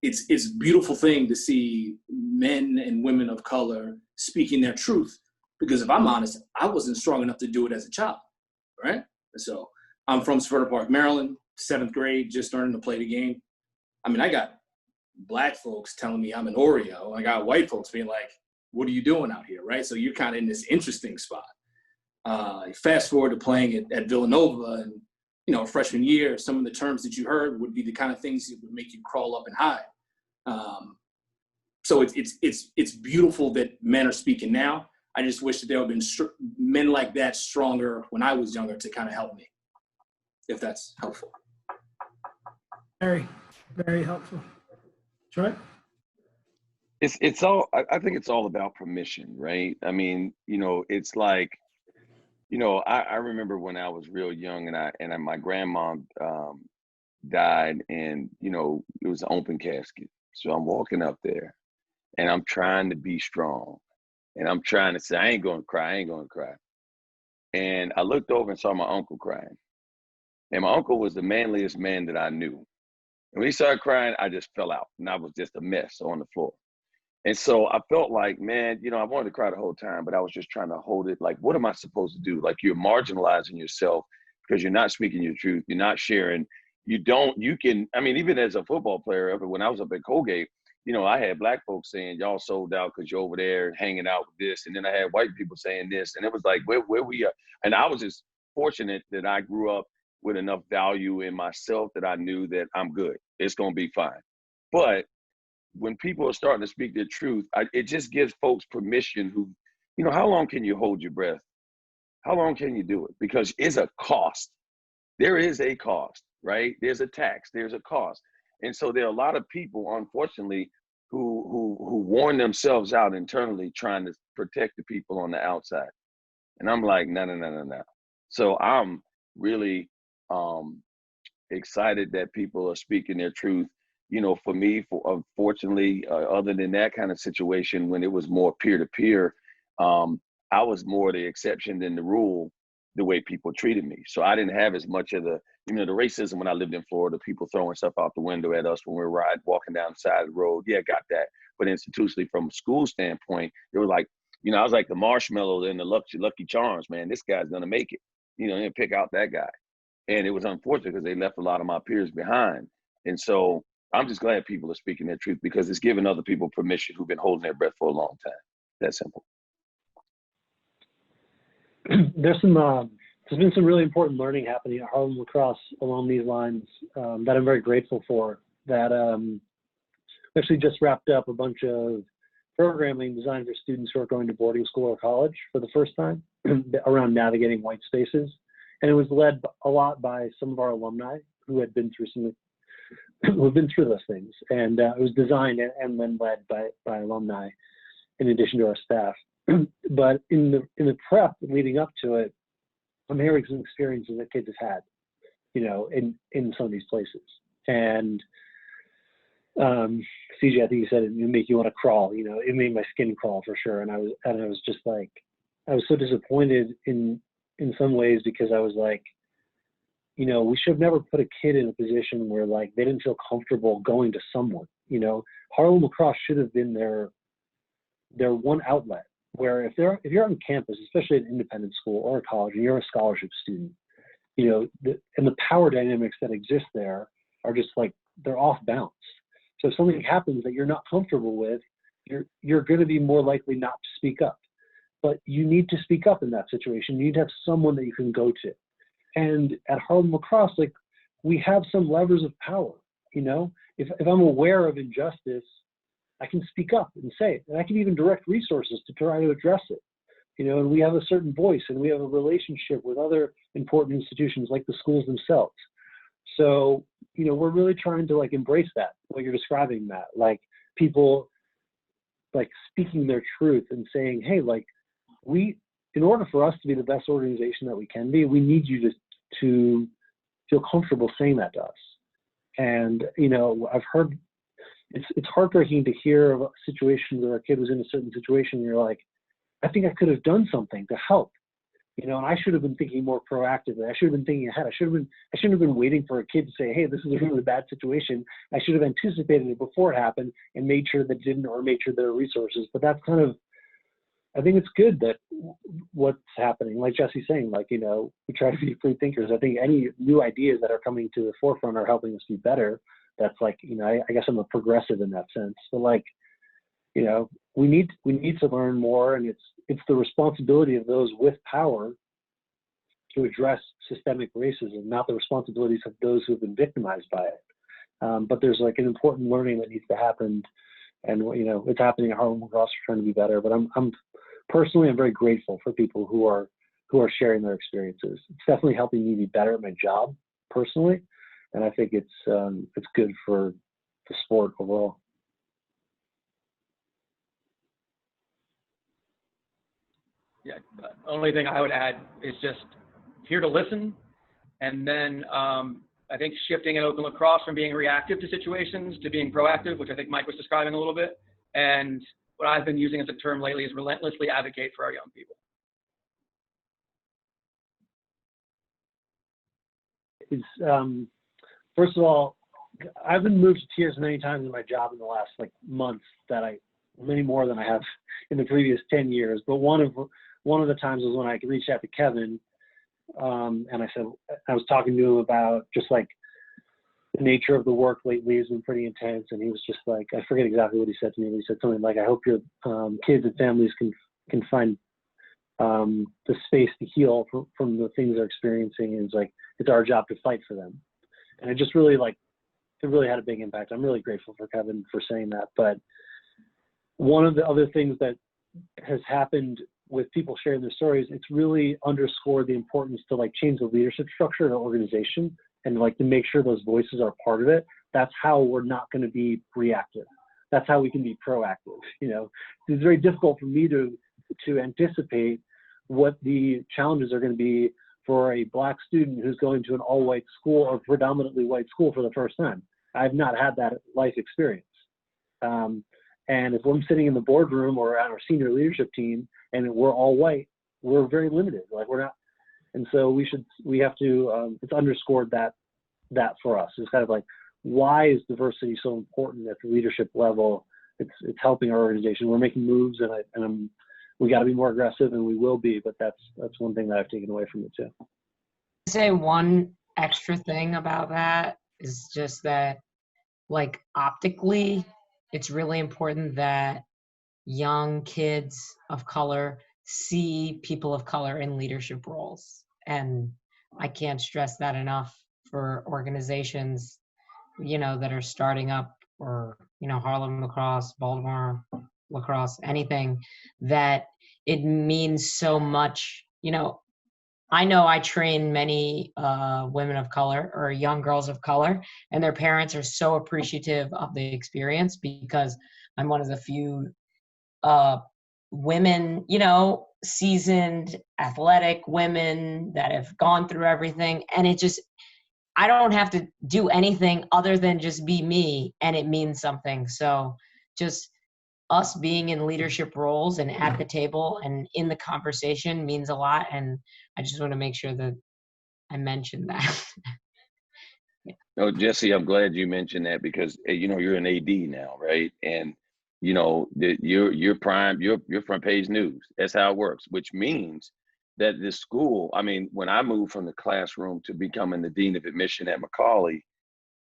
it's a beautiful thing to see men and women of color speaking their truth. Because if I'm honest, I wasn't strong enough to do it as a child, right? So I'm from Severna Park, Maryland, 7th grade, just learning to play the game. I mean, I got Black folks telling me I'm an Oreo. I got white folks being like, what are you doing out here, right? So you're kind of in this interesting spot. Fast forward to playing at Villanova and, you know, freshman year, some of the terms that you heard would be the kind of things that would make you crawl up and hide. So it's beautiful that men are speaking now. I just wish that there would have been men like that stronger when I was younger to kind of help me, if that's helpful. Very, very helpful. Troy? It's all, I think it's all about permission, right? I mean, you know, it's like, you know, I remember when I was real young and my grandma died, and, you know, it was an open casket. So I'm walking up there and I'm trying to be strong. And I'm trying to say, I ain't going to cry. And I looked over and saw my uncle crying. And my uncle was the manliest man that I knew. And when he started crying, I just fell out. And I was just a mess on the floor. And so I felt like, man, you know, I wanted to cry the whole time, but I was just trying to hold it. Like, what am I supposed to do? Like, you're marginalizing yourself because you're not speaking your truth. You're not sharing. I mean, even as a football player, when I was up at Colgate, you know, I had Black folks saying, y'all sold out because you're over there hanging out with this. And then I had white people saying this. And it was like, where we are. And I was just fortunate that I grew up with enough value in myself that I knew that I'm good. It's going to be fine. But when people are starting to speak their truth, it just gives folks permission who, you know, how long can you hold your breath? How long can you do it? Because it's a cost. There is a cost, right? There's a tax, there's a cost. And so there are a lot of people, unfortunately, who worn themselves out internally trying to protect the people on the outside. And I'm like, no. So I'm really excited that people are speaking their truth. You know, for me, unfortunately, other than that kind of situation, when it was more peer-to-peer, I was more the exception than the rule, the way people treated me. So I didn't have as much of the, you know, the racism when I lived in Florida, people throwing stuff out the window at us when we were walking down the side of the road. Yeah, got that. But institutionally, from a school standpoint, they were like, you know, I was like the marshmallow in the Lucky Charms, man. This guy's going to make it. You know, and pick out that guy. And it was unfortunate because they left a lot of my peers behind. And so I'm just glad people are speaking their truth because it's giving other people permission who've been holding their breath for a long time. That's simple. There's been some really important learning happening at Harlem Lacrosse along these lines that I'm very grateful for. That we actually just wrapped up a bunch of programming designed for students who are going to boarding school or college for the first time around navigating white spaces. And it was led a lot by some of our alumni who had been through who've been through those things. And it was designed and then led by alumni in addition to our staff. But in the prep leading up to it, I'm hearing some experiences that kids have had, you know, in some of these places. And CJ, I think you said it make you want to crawl, you know, it made my skin crawl for sure. And I was just like, I was so disappointed in some ways because I was like, you know, we should have never put a kid in a position where like they didn't feel comfortable going to someone. You know, Harlem Lacrosse should have been their one outlet where if you're on campus, especially at an independent school or a college, and you're a scholarship student, you know, and the power dynamics that exist there are just like they're off balance. So if something happens that you're not comfortable with, you're going to be more likely not to speak up. But you need to speak up in that situation. You need to have someone that you can go to. And at Harlem Lacrosse, like we have some levers of power, you know, if I'm aware of injustice, I can speak up and say it. And I can even direct resources to try to address it, you know, and we have a certain voice and we have a relationship with other important institutions like the schools themselves. So, you know, we're really trying to like embrace that, what you're describing, Matt, like people like speaking their truth and saying, hey, like in order for us to be the best organization that we can be, we need you to feel comfortable saying that to us. And, you know, I've heard, it's heartbreaking to hear of situations where a kid was in a certain situation and you're like, I think I could have done something to help, you know, and I should have been thinking more proactively. I should have been thinking ahead. I shouldn't have been waiting for a kid to say, hey, this is a really bad situation. I should have anticipated it before it happened and made sure that it didn't, or made sure there are resources. But that's kind of, I think it's good that what's happening, like Jesse's saying, like, you know, we try to be free thinkers. I think any new ideas that are coming to the forefront are helping us be better. That's like, you know, I guess I'm a progressive in that sense. So like, you know, we need to learn more, and it's the responsibility of those with power to address systemic racism, not the responsibilities of those who have been victimized by it. But there's like an important learning that needs to happen, and you know, it's happening at Harlem Lacrosse. We're trying to be better. But I'm personally, I'm very grateful for people who are sharing their experiences. It's definitely helping me be better at my job personally, and I think it's good for the sport overall. Yeah, the only thing I would add is just here to listen, and then I think shifting in Oakland Lacrosse from being reactive to situations to being proactive, which I think Mike was describing a little bit, and what I've been using as a term lately is relentlessly advocate for our young people. First of all, I've been moved to tears many times in my job in the last like months, many more than I have in the previous 10 years. But one of the times was when I reached out to Kevin, and I said, I was talking to him about just like the nature of the work lately has been pretty intense, and he was just like, I forget exactly what he said to me, but he said something like, I hope your kids and families can find the space to heal from the things they're experiencing, and it's like, it's our job to fight for them. And it just really it really had a big impact. I'm really grateful for Kevin for saying that. But one of the other things that has happened with people sharing their stories, it's really underscored the importance to like change the leadership structure in an organization, and like to make sure those voices are part of it. That's how we're not going to be reactive. That's how we can be proactive. You know, it's very difficult for me to anticipate what the challenges are going to be for a Black student who's going to an all-white school or predominantly white school for the first time. I've not had that life experience. And if I'm sitting in the boardroom or on our senior leadership team and we're all white, we're very limited. Like we're not, and so we have to. It's underscored that for us. It's kind of like, why is diversity so important at the leadership level? It's helping our organization. We're making moves, and we got to be more aggressive, and we will be. But that's one thing that I've taken away from it too. Say one extra thing about that is just that, like, optically, it's really important that young kids of color see people of color in leadership roles. And I can't stress that enough for organizations, you know, that are starting up, or, you know, Harlem Lacrosse, Baltimore Lacrosse, anything, that it means so much. You know I train many women of color or young girls of color, and their parents are so appreciative of the experience, because I'm one of the few women, you know, seasoned athletic women that have gone through everything. And I don't have to do anything other than just be me, and it means something. So just us being in leadership roles and at the table and in the conversation means a lot. And I just want to make sure that I mentioned that. Yeah. Oh, Jessy, I'm glad you mentioned that, because you know, you're an AD now, right? And you know that you're front page news. That's how it works, which means that this school, I mean, when I moved from the classroom to becoming the dean of admission at Macaulay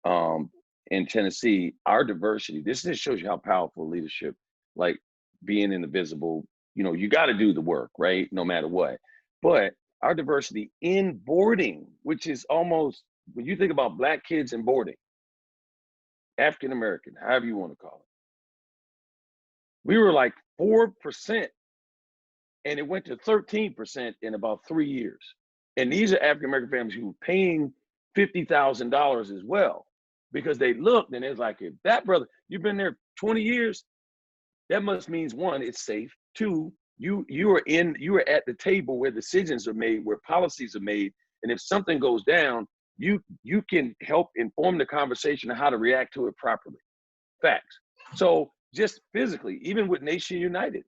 in Tennessee, our diversity, this just shows you how powerful leadership, like being in the visible, you know, you got to do the work, right? No matter what. But our diversity in boarding, which is almost, when you think about Black kids in boarding, African-American, however you want to call it, we were like 4%, and it went to 13% in about 3 years. And these are African-American families who were paying $50,000 as well, because they looked and it's like, if that brother, you've been there 20 years, that must means one, it's safe. Two, you are at the table where decisions are made, where policies are made, and if something goes down, you can help inform the conversation of how to react to it properly. Facts. So just physically, even with Nation United,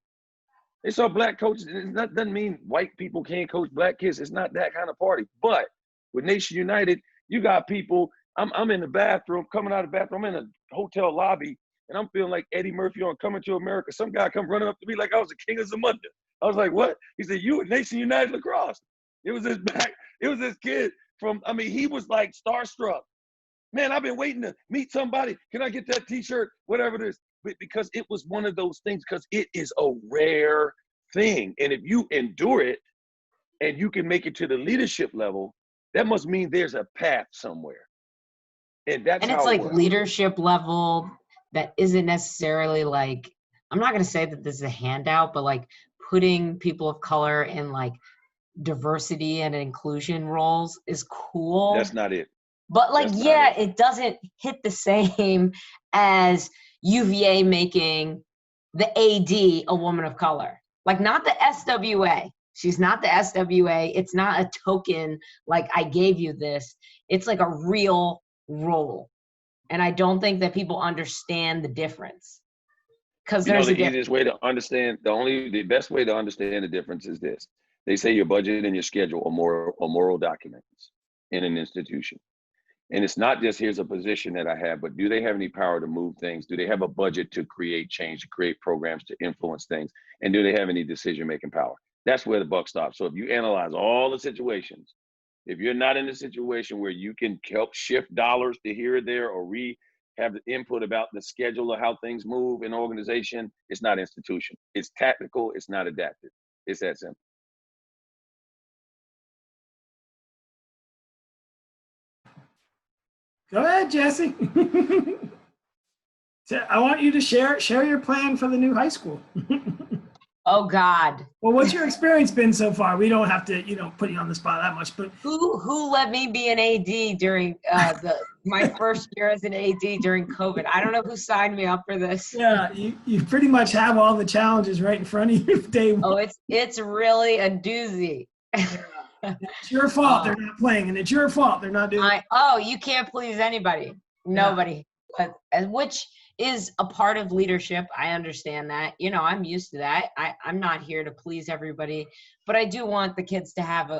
they saw black coaches, and it doesn't mean white people can't coach black kids. It's not that kind of party. But with Nation United, you got people, I'm in the bathroom, coming out of the bathroom, I'm in a hotel lobby, and I'm feeling like Eddie Murphy on Coming to America. Some guy come running up to me like I was the king of Zamunda. I was like, what? He said, you at Nation United Lacrosse. It was this kid from, I mean, he was like starstruck. Man, I've been waiting to meet somebody. Can I get that t-shirt? Whatever it is. Because it was one of those things, because it is a rare thing. And if you endure it and you can make it to the leadership level, that must mean there's a path somewhere. And that's And how it's like it works. leadership level that isn't necessarily like, I'm not going to say that this is a handout, but like putting people of color in like diversity and inclusion roles is cool. That's not it. But like, That's yeah, not it. it doesn't hit the same as UVA making the AD a woman of color. Like, not the SWA. She's not the SWA. It's not a token like I gave you this. It's like a real role. And I don't think that people understand the difference. Because there's the easiest way to understand, the best way to understand the difference is this. They say your budget and your schedule are moral documents in an institution. And it's not just, here's a position that I have, but do they have any power to move things? Do they have a budget to create change, to create programs, to influence things? And do they have any decision-making power? That's where the buck stops. So if you analyze all the situations, if you're not in a situation where you can help shift dollars to here or there, or have the input about the schedule of how things move in an organization, it's not institution. It's tactical, it's not adaptive. It's that simple. Go ahead, Jessy. So I want you to share your plan for the new high school. Oh God. Well, what's your experience been so far? We don't have to, put you on the spot that much, but Who let me be an AD during my first year as an AD during COVID? I don't know who signed me up for this. yeah, you pretty much have all the challenges right in front of you day one. Oh, it's really a doozy. It's your fault they're not playing, and it's your fault they're not doing. You can't please anybody, nobody, but which is a part of leadership. I understand that. I'm used to that. I'm not here to please everybody, but I do want the kids to have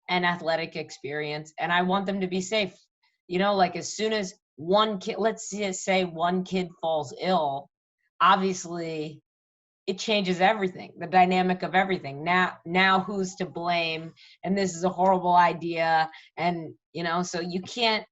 an athletic experience, and I want them to be safe. Like as soon as one kid, let's just say one kid falls ill, obviously it changes everything, the dynamic of everything. Now who's to blame? And this is a horrible idea. And, so you can't,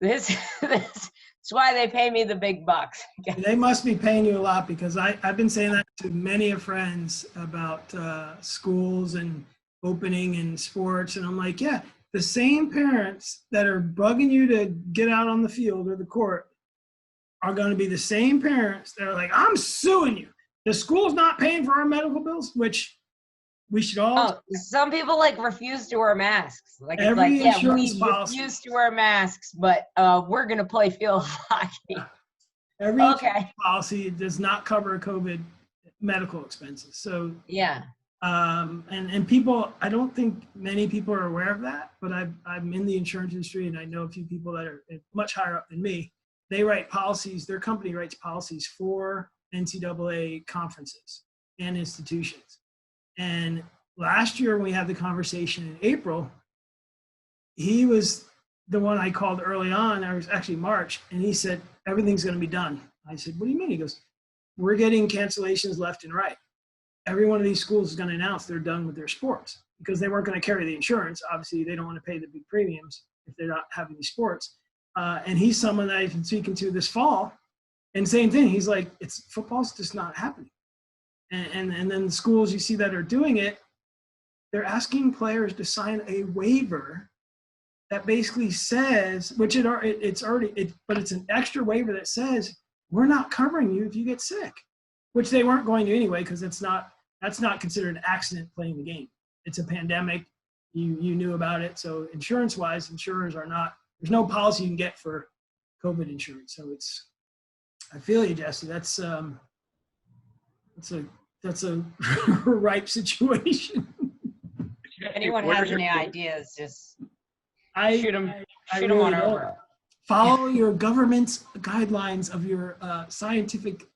this is why they pay me the big bucks. They must be paying you a lot, because I've been saying that to many of friends about schools and opening and sports. And I'm like, yeah, the same parents that are bugging you to get out on the field or the court are going to be the same parents that are like, I'm suing you. The school's not paying for our medical bills, which we should all. Some people refuse to wear masks. Like, every it's we insurance policy refuse to wear masks, but we're going to play field hockey. Every insurance policy does not cover COVID medical expenses. So yeah. And people, I don't think many people are aware of that, but I'm in the insurance industry, and I know a few people that are much higher up than me. They write policies, their company writes policies for NCAA conferences and institutions. And last year when we had the conversation in April, he was the one I called early on, it was actually March, and he said, everything's going to be done. I said, what do you mean? He goes, we're getting cancellations left and right. Every one of these schools is going to announce they're done with their sports, because they weren't going to carry the insurance. Obviously, they don't want to pay the big premiums if they're not having these sports. And he's someone that I've been speaking to this fall, and same thing. He's like, football's just not happening. And then the schools you see that are doing it, they're asking players to sign a waiver that basically says, but it's an extra waiver that says, we're not covering you if you get sick, which they weren't going to anyway, because that's not considered an accident playing the game. It's a pandemic. You knew about it. So insurance-wise, insurers are not, there's no policy you can get for COVID insurance. So I feel you, Jessy. That's a ripe situation. If anyone has any ideas, just I shoot them I on really don't. over. Follow your government's guidelines of your scientific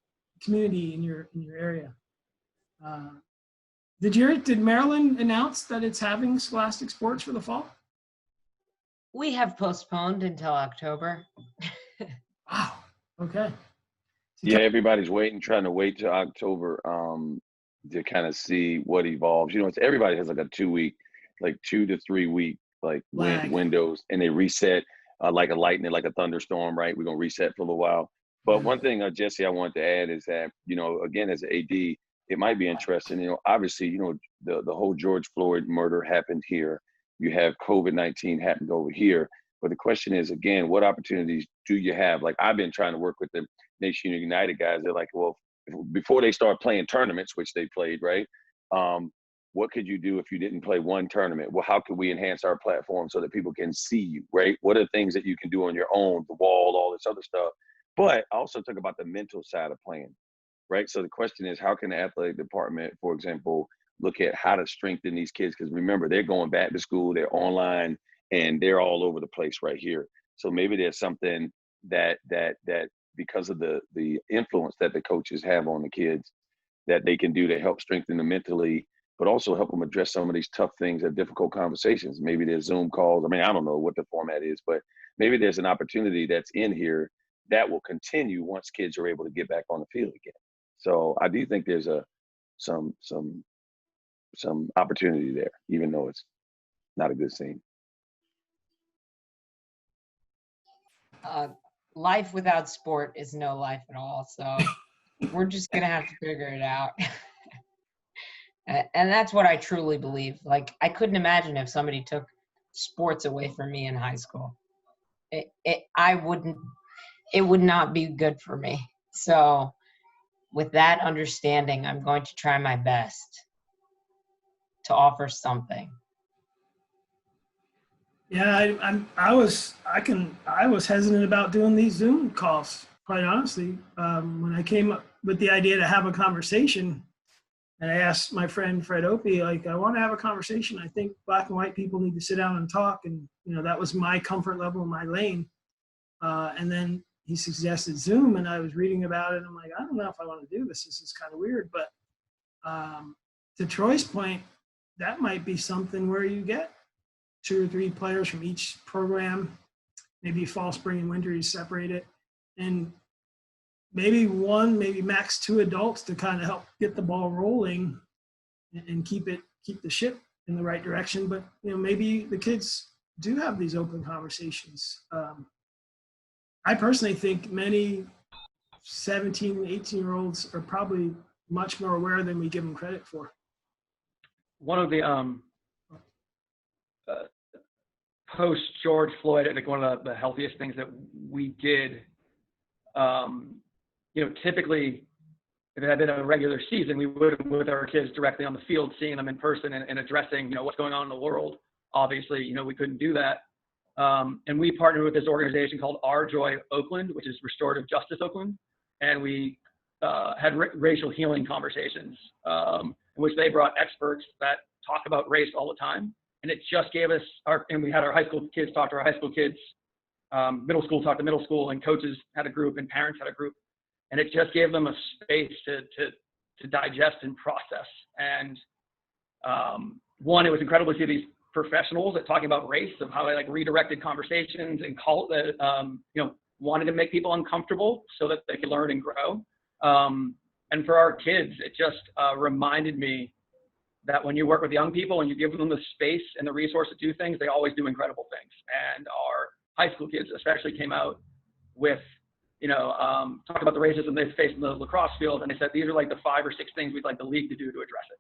community in your area. Did Maryland announce that it's having scholastic sports for the fall? We have postponed until October. Wow. Okay. Yeah, everybody's trying to wait till October to kind of see what evolves. You know, it's everybody has like a 2 week, like 2 to 3 week windows, and they reset like a lightning, like a thunderstorm, right? We're gonna reset for a little while. But one thing, Jessy, I want to add is that, you know, again, as an AD, it might be interesting. You know, obviously, you know, the whole George Floyd murder happened here. You have COVID-19 happened over here. But the question is, again, what opportunities do you have? Like, I've been trying to work with the Nation United guys. They're like, well, before they start playing tournaments, which they played, right? What could you do if you didn't play one tournament? Well, how could we enhance our platform so that people can see you, right? What are the things that you can do on your own, the wall, all this other stuff? But I also talk about the mental side of playing, right? So the question is, how can the athletic department, for example, look at how to strengthen these kids? Because remember, they're going back to school, they're online, and they're all over the place right here. So maybe there's something that because of the influence that the coaches have on the kids that they can do to help strengthen them mentally, but also help them address some of these tough things and difficult conversations. Maybe there's Zoom calls. I mean, I don't know what the format is, but maybe there's an opportunity that's in here that will continue once kids are able to get back on the field again. So I do think there's some opportunity there, even though it's not a good scene. Life without sport is no life at all. So we're just going to have to figure it out. And that's what I truly believe. Like, I couldn't imagine if somebody took sports away from me in high school. It would not be good for me. So with that understanding, I'm going to try my best to offer something. Yeah, I was hesitant about doing these Zoom calls, quite honestly. When I came up with the idea to have a conversation, and I asked my friend Fred Opie, like, I want to have a conversation. I think Black and white people need to sit down and talk. And, you know, that was my comfort level, my lane. And then he suggested Zoom, and I was reading about it. And I'm like, I don't know if I want to do this. This is kind of weird. But to Troy's point, that might be something where you get 2 or 3 players from each program, maybe fall, spring, and winter, you separate it. And maybe max 2 adults to kind of help get the ball rolling and keep the ship in the right direction. But, you know, maybe the kids do have these open conversations. I personally think many 17, 18-year-olds are probably much more aware than we give them credit for. One of the post George Floyd, I think one of the healthiest things that we did, you know, typically if it had been a regular season, we would have been with our kids directly on the field, seeing them in person and addressing, you know, what's going on in the world. Obviously, you know, we couldn't do that. And we partnered with this organization called Our Joy Oakland, which is Restorative Justice Oakland. And we had racial healing conversations in which they brought experts that talk about race all the time. And it just gave us and we had our high school kids talk to our high school kids, middle school talk to middle school, and coaches had a group and parents had a group. And it just gave them a space to digest and process. And one, it was incredible to see these professionals that talking about race, of how they like redirected conversations and you know, wanted to make people uncomfortable so that they could learn and grow. And for our kids, it just reminded me that when you work with young people and you give them the space and the resource to do things, they always do incredible things. And our high school kids especially came out with, you know, talked about the racism they faced in the lacrosse field, and they said these are like the 5 or 6 things we'd like the league to do to address it.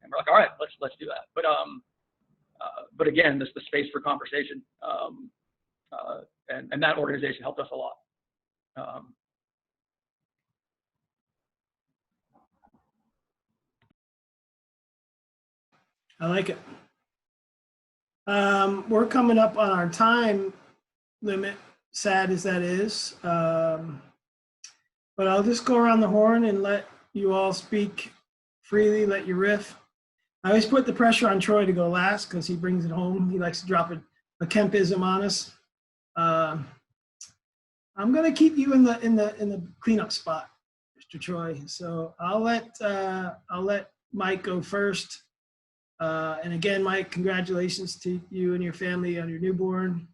And we're like, all right, let's do that. But again, this the space for conversation, and that organization helped us a lot. I like it. We're coming up on our time limit, sad as that is. but I'll just go around the horn and let you all speak freely, let you riff. I always put the pressure on Troy to go last because he brings it home. He likes to drop a Kempism on us. I'm gonna keep you in the cleanup spot, Mr. Troy. So I'll let Mike go first. And again, Mike, congratulations to you and your family on your newborn.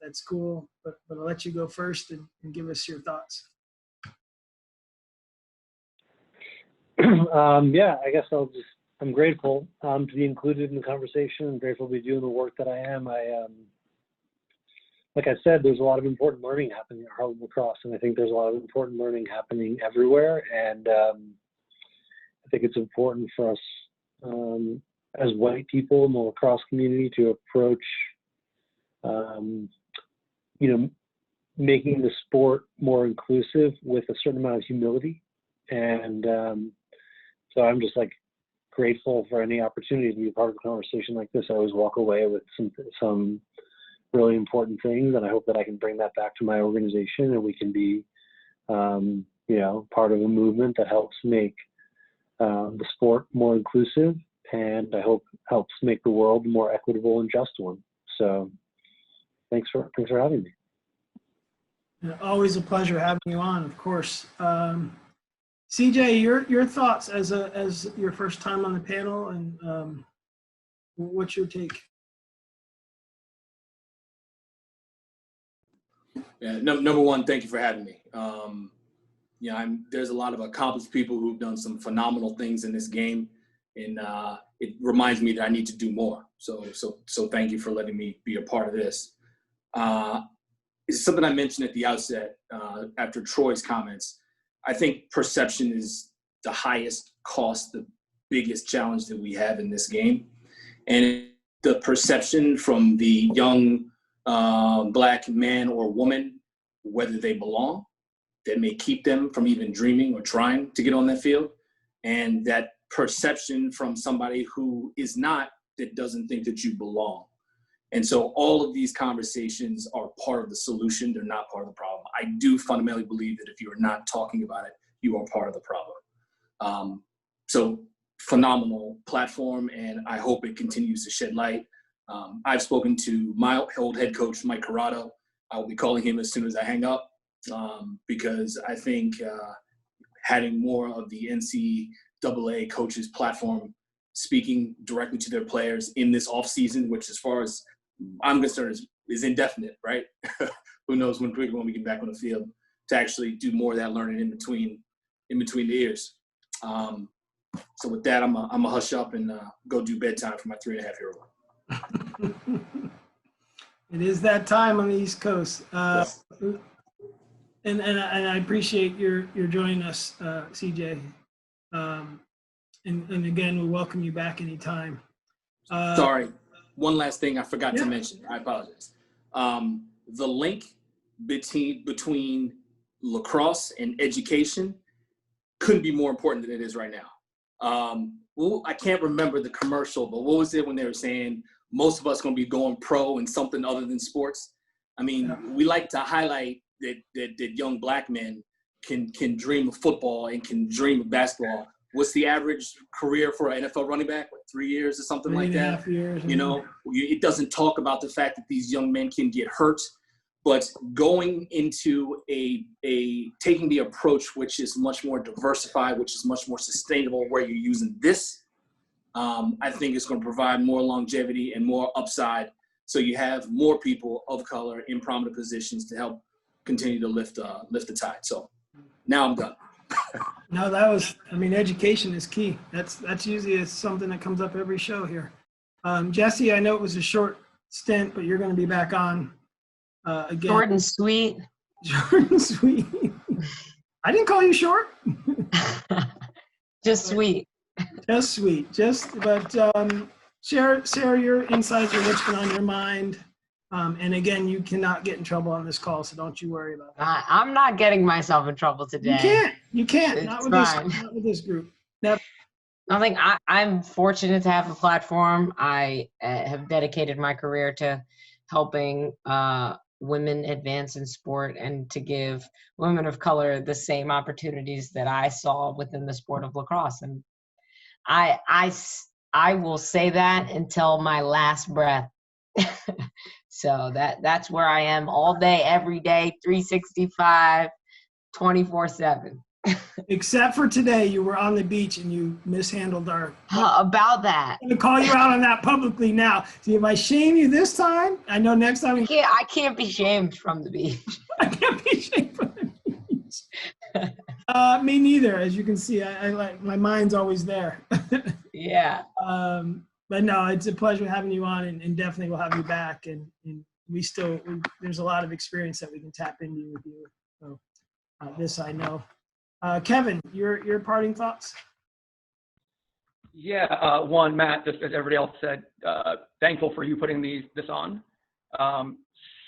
That's cool. But I'll let you go first and give us your thoughts. Yeah, I guess I'm grateful to be included in the conversation. I'm grateful to be doing the work that I am. Like I said, there's a lot of important learning happening at Harlem Lacrosse, and I think there's a lot of important learning happening everywhere. And I think it's important for us as white people in the lacrosse community to approach, making the sport more inclusive with a certain amount of humility. And so I'm just like grateful for any opportunity to be a part of a conversation like this. I always walk away with some really important things, and I hope that I can bring that back to my organization, and we can be, part of a movement that helps make the sport more inclusive, and I hope helps make the world a more equitable and just one. So, thanks for having me. Always a pleasure having you on, of course. CJ, your thoughts as your first time on the panel, and what's your take? Yeah, number one, thank you for having me. There's a lot of accomplished people who've done some phenomenal things in this game, and it reminds me that I need to do more. So thank you for letting me be a part of this. It's something I mentioned at the outset after Troy's comments. I think perception is the highest cost, the biggest challenge that we have in this game, and the perception from the young Black man or woman, whether they belong, that may keep them from even dreaming or trying to get on that field, and that perception from somebody who is not, that doesn't think that you belong. And so all of these conversations are part of the solution. They're not part of the problem. I do fundamentally believe that if you are not talking about it, you are part of the problem. So phenomenal platform, and I hope it continues to shed light. I've spoken to my old head coach, Mike Corrado. I will be calling him as soon as I hang up, because I think having more of the NCAA coaches platform speaking directly to their players in this offseason, which as far as I'm concerned is indefinite, right? Who knows when we get back on the field, to actually do more of that learning in between the ears. So with that, I'm a hush up and go do bedtime for my 3.5-year-old. It is that time on the East Coast. Yes. And I appreciate your joining us, CJ. And again, we welcome you back anytime. Sorry, one last thing I forgot to mention. I apologize. The link between lacrosse and education couldn't be more important than it is right now. I can't remember the commercial, but what was it when they were saying most of us going to be going pro in something other than sports? I mean, we like to highlight that young Black men can dream of football and can dream of basketball. What's the average career for an NFL running back? Like 3 years or something like that? 3.5 years. It doesn't talk about the fact that these young men can get hurt, but going into taking the approach which is much more diversified, which is much more sustainable, where you're using this, I think it's going to provide more longevity and more upside. So you have more people of color in prominent positions to help continue to lift the tide. So now I'm done. No, education is key. That's usually something that comes up every show here. Jessy, I know it was a short stint, but you're going to be back on again. Short and sweet. Short and sweet. I didn't call you short. Just sweet. Just sweet. But share your insights or what's been on your mind. And again, you cannot get in trouble on this call, so don't you worry about that. I'm not getting myself in trouble today. You can't. It's Not with this group. Never. I think I'm fortunate to have a platform. I have dedicated my career to helping women advance in sport and to give women of color the same opportunities that I saw within the sport of lacrosse. And I will say that until my last breath. So that's where I am all day, every day, 365, 24/7. Except for today, you were on the beach and you mishandled our. About that. I'm gonna call you out on that publicly now. See, if I shame you this time, I know next time. I can't be shamed from the beach. I can't be shamed from the beach. Me neither. As you can see, I like my mind's always there. Yeah. But no, it's a pleasure having you on, and definitely we'll have you back. And there's a lot of experience that we can tap into with you. So this I know. Kevin, your parting thoughts? Yeah, one, Matt, just as everybody else said, thankful for you putting this on.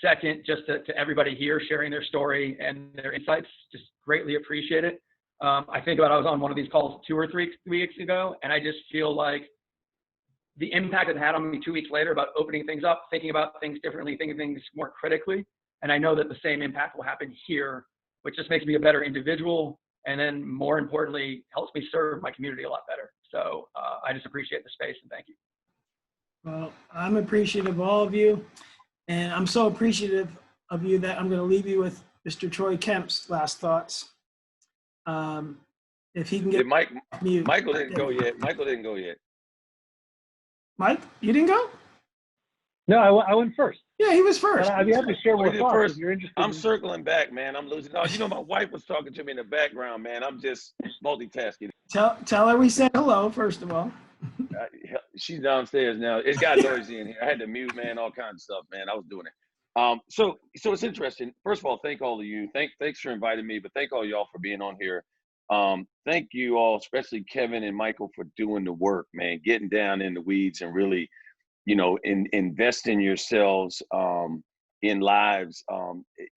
Second, just to everybody here sharing their story and their insights, just greatly appreciate it. I think about I was on one of these calls 2 or 3 weeks ago, and I just feel like the impact it had on me 2 weeks later about opening things up, thinking about things differently, thinking things more critically. And I know that the same impact will happen here, which just makes me a better individual. And then more importantly, helps me serve my community a lot better. So I just appreciate the space and thank you. Well, I'm appreciative of all of you. And I'm so appreciative of you that I'm going to leave you with Mr. Troy Kemp's last thoughts. If he can get mute. Michael didn't go yet. Michael didn't go yet. Mike, you didn't go? No, I went first. Yeah, he was first. I'd be happy to share more thoughts first. if you're interested. I'm circling back, man. I'm losing. No, you know, my wife was talking to me in the background, man. I'm just multitasking. Tell her we said hello, first of all. She's downstairs now. It's got noisy in here. I had to mute, man, all kinds of stuff, man. I was doing it. So it's interesting. First of all, thank all of you. Thanks for inviting me, but thank all y'all for being on here. Thank you all, especially Kevin and Michael, for doing the work, man, getting down in the weeds and really, you know, investing yourselves in lives,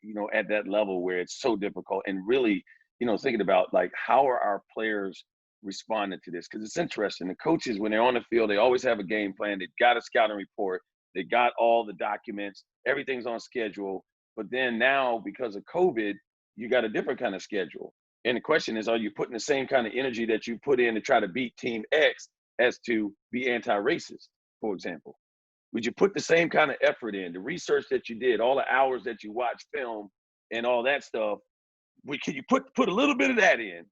you know, at that level where it's so difficult, and really, you know, thinking about like how are our players responding to this? Because it's interesting. The coaches, when they're on the field, they always have a game plan. They've got a scouting report. They got all the documents. Everything's on schedule. But then now, because of COVID, you got a different kind of schedule. And the question is, are you putting the same kind of energy that you put in to try to beat Team X as to be anti-racist, for example? Would you put the same kind of effort in, the research that you did, all the hours that you watched film and all that stuff? Can you put a little bit of that in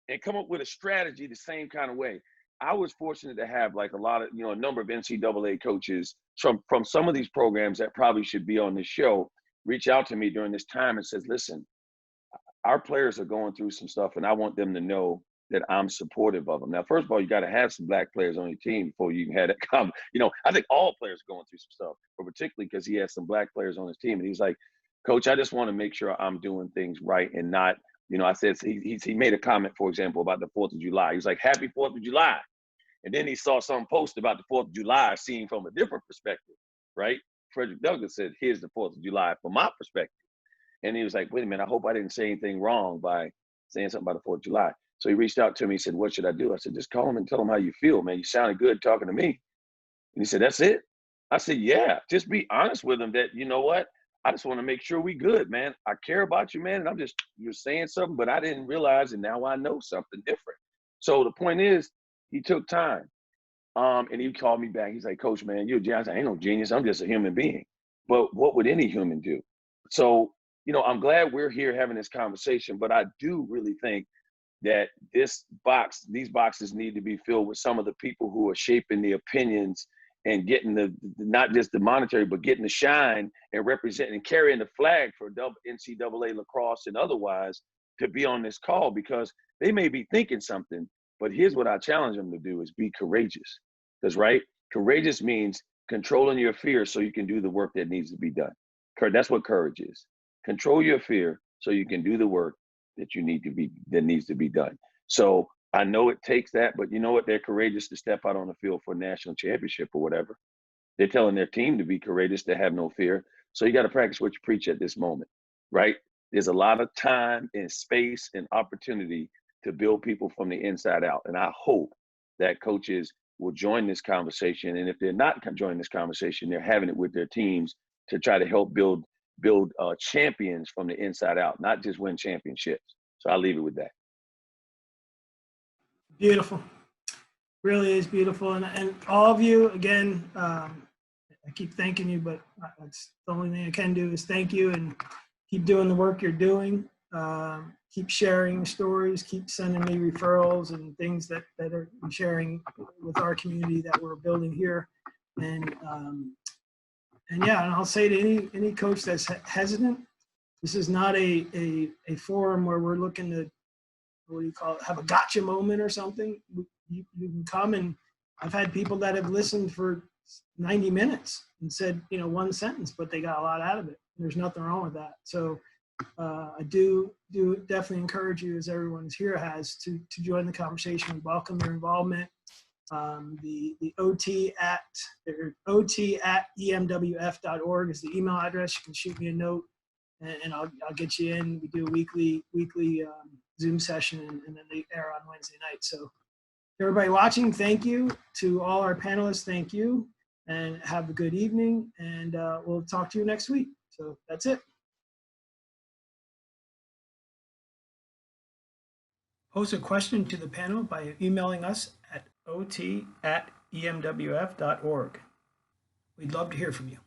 and come up with a strategy the same kind of way? I was fortunate to have like a number of NCAA coaches from some of these programs that probably should be on this show reach out to me during this time and says, listen, our players are going through some stuff and I want them to know that I'm supportive of them. Now, first of all, you got to have some black players on your team before you can have that comment. You know, I think all players are going through some stuff, but particularly because he has some black players on his team. And he's like, Coach, I just want to make sure I'm doing things right and not, you know, I said, he made a comment, for example, about the 4th of July. He's like, happy 4th of July. And then he saw some post about the 4th of July seen from a different perspective, right? Frederick Douglass said, here's the 4th of July from my perspective. And he was like, wait a minute, I hope I didn't say anything wrong by saying something about the 4th of July. So he reached out to me. He said, what should I do? I said, just call him and tell him how you feel, man. You sounded good talking to me. And he said, that's it? I said, yeah, just be honest with him that, you know what? I just want to make sure we good, man. I care about you, man. And you're saying something, but I didn't realize, and now I know something different. So the point is, he took time. And he called me back. He's like, Coach, man, you're a genius. I ain't no genius. I'm just a human being. But what would any human do? So, you know, I'm glad we're here having this conversation, but I do really think that these boxes need to be filled with some of the people who are shaping the opinions and getting not just the monetary, but getting the shine and representing and carrying the flag for NCAA lacrosse and otherwise to be on this call, because they may be thinking something, but here's what I challenge them to do is be courageous. Because, right, courageous means controlling your fear so you can do the work that needs to be done. That's what courage is. Control your fear so you can do the work that needs to be done. So I know it takes that, but you know what? They're courageous to step out on the field for a national championship or whatever. They're telling their team to be courageous, to have no fear. So you got to practice what you preach at this moment, right? There's a lot of time and space and opportunity to build people from the inside out. And I hope that coaches will join this conversation. And if they're not joining this conversation, they're having it with their teams to try to help build build champions from the inside out, not just win championships. So I'll leave it with that. Beautiful. Really is beautiful. And all of you, again, I keep thanking you, but that's the only thing I can do is thank you, and keep doing the work you're doing. Keep sharing stories, keep sending me referrals and things that are sharing with our community that we're building here. And yeah, and I'll say to any coach that's hesitant, this is not a forum where we're looking to, what do you call it, have a gotcha moment or something. You can come, and I've had people that have listened for 90 minutes and said, one sentence, but they got a lot out of it. There's nothing wrong with that. So I do definitely encourage you, as everyone here has, to join the conversation. We welcome your involvement. The OT at emwf.org is the email address. You can shoot me a note, and I'll get you in. We do a weekly Zoom session, and then they air on Wednesday night. So everybody watching, thank you. To all our panelists, thank you, and have a good evening. And we'll talk to you next week. So that's it. Pose a question to the panel by emailing us at ot@emwf.org. We'd love to hear from you.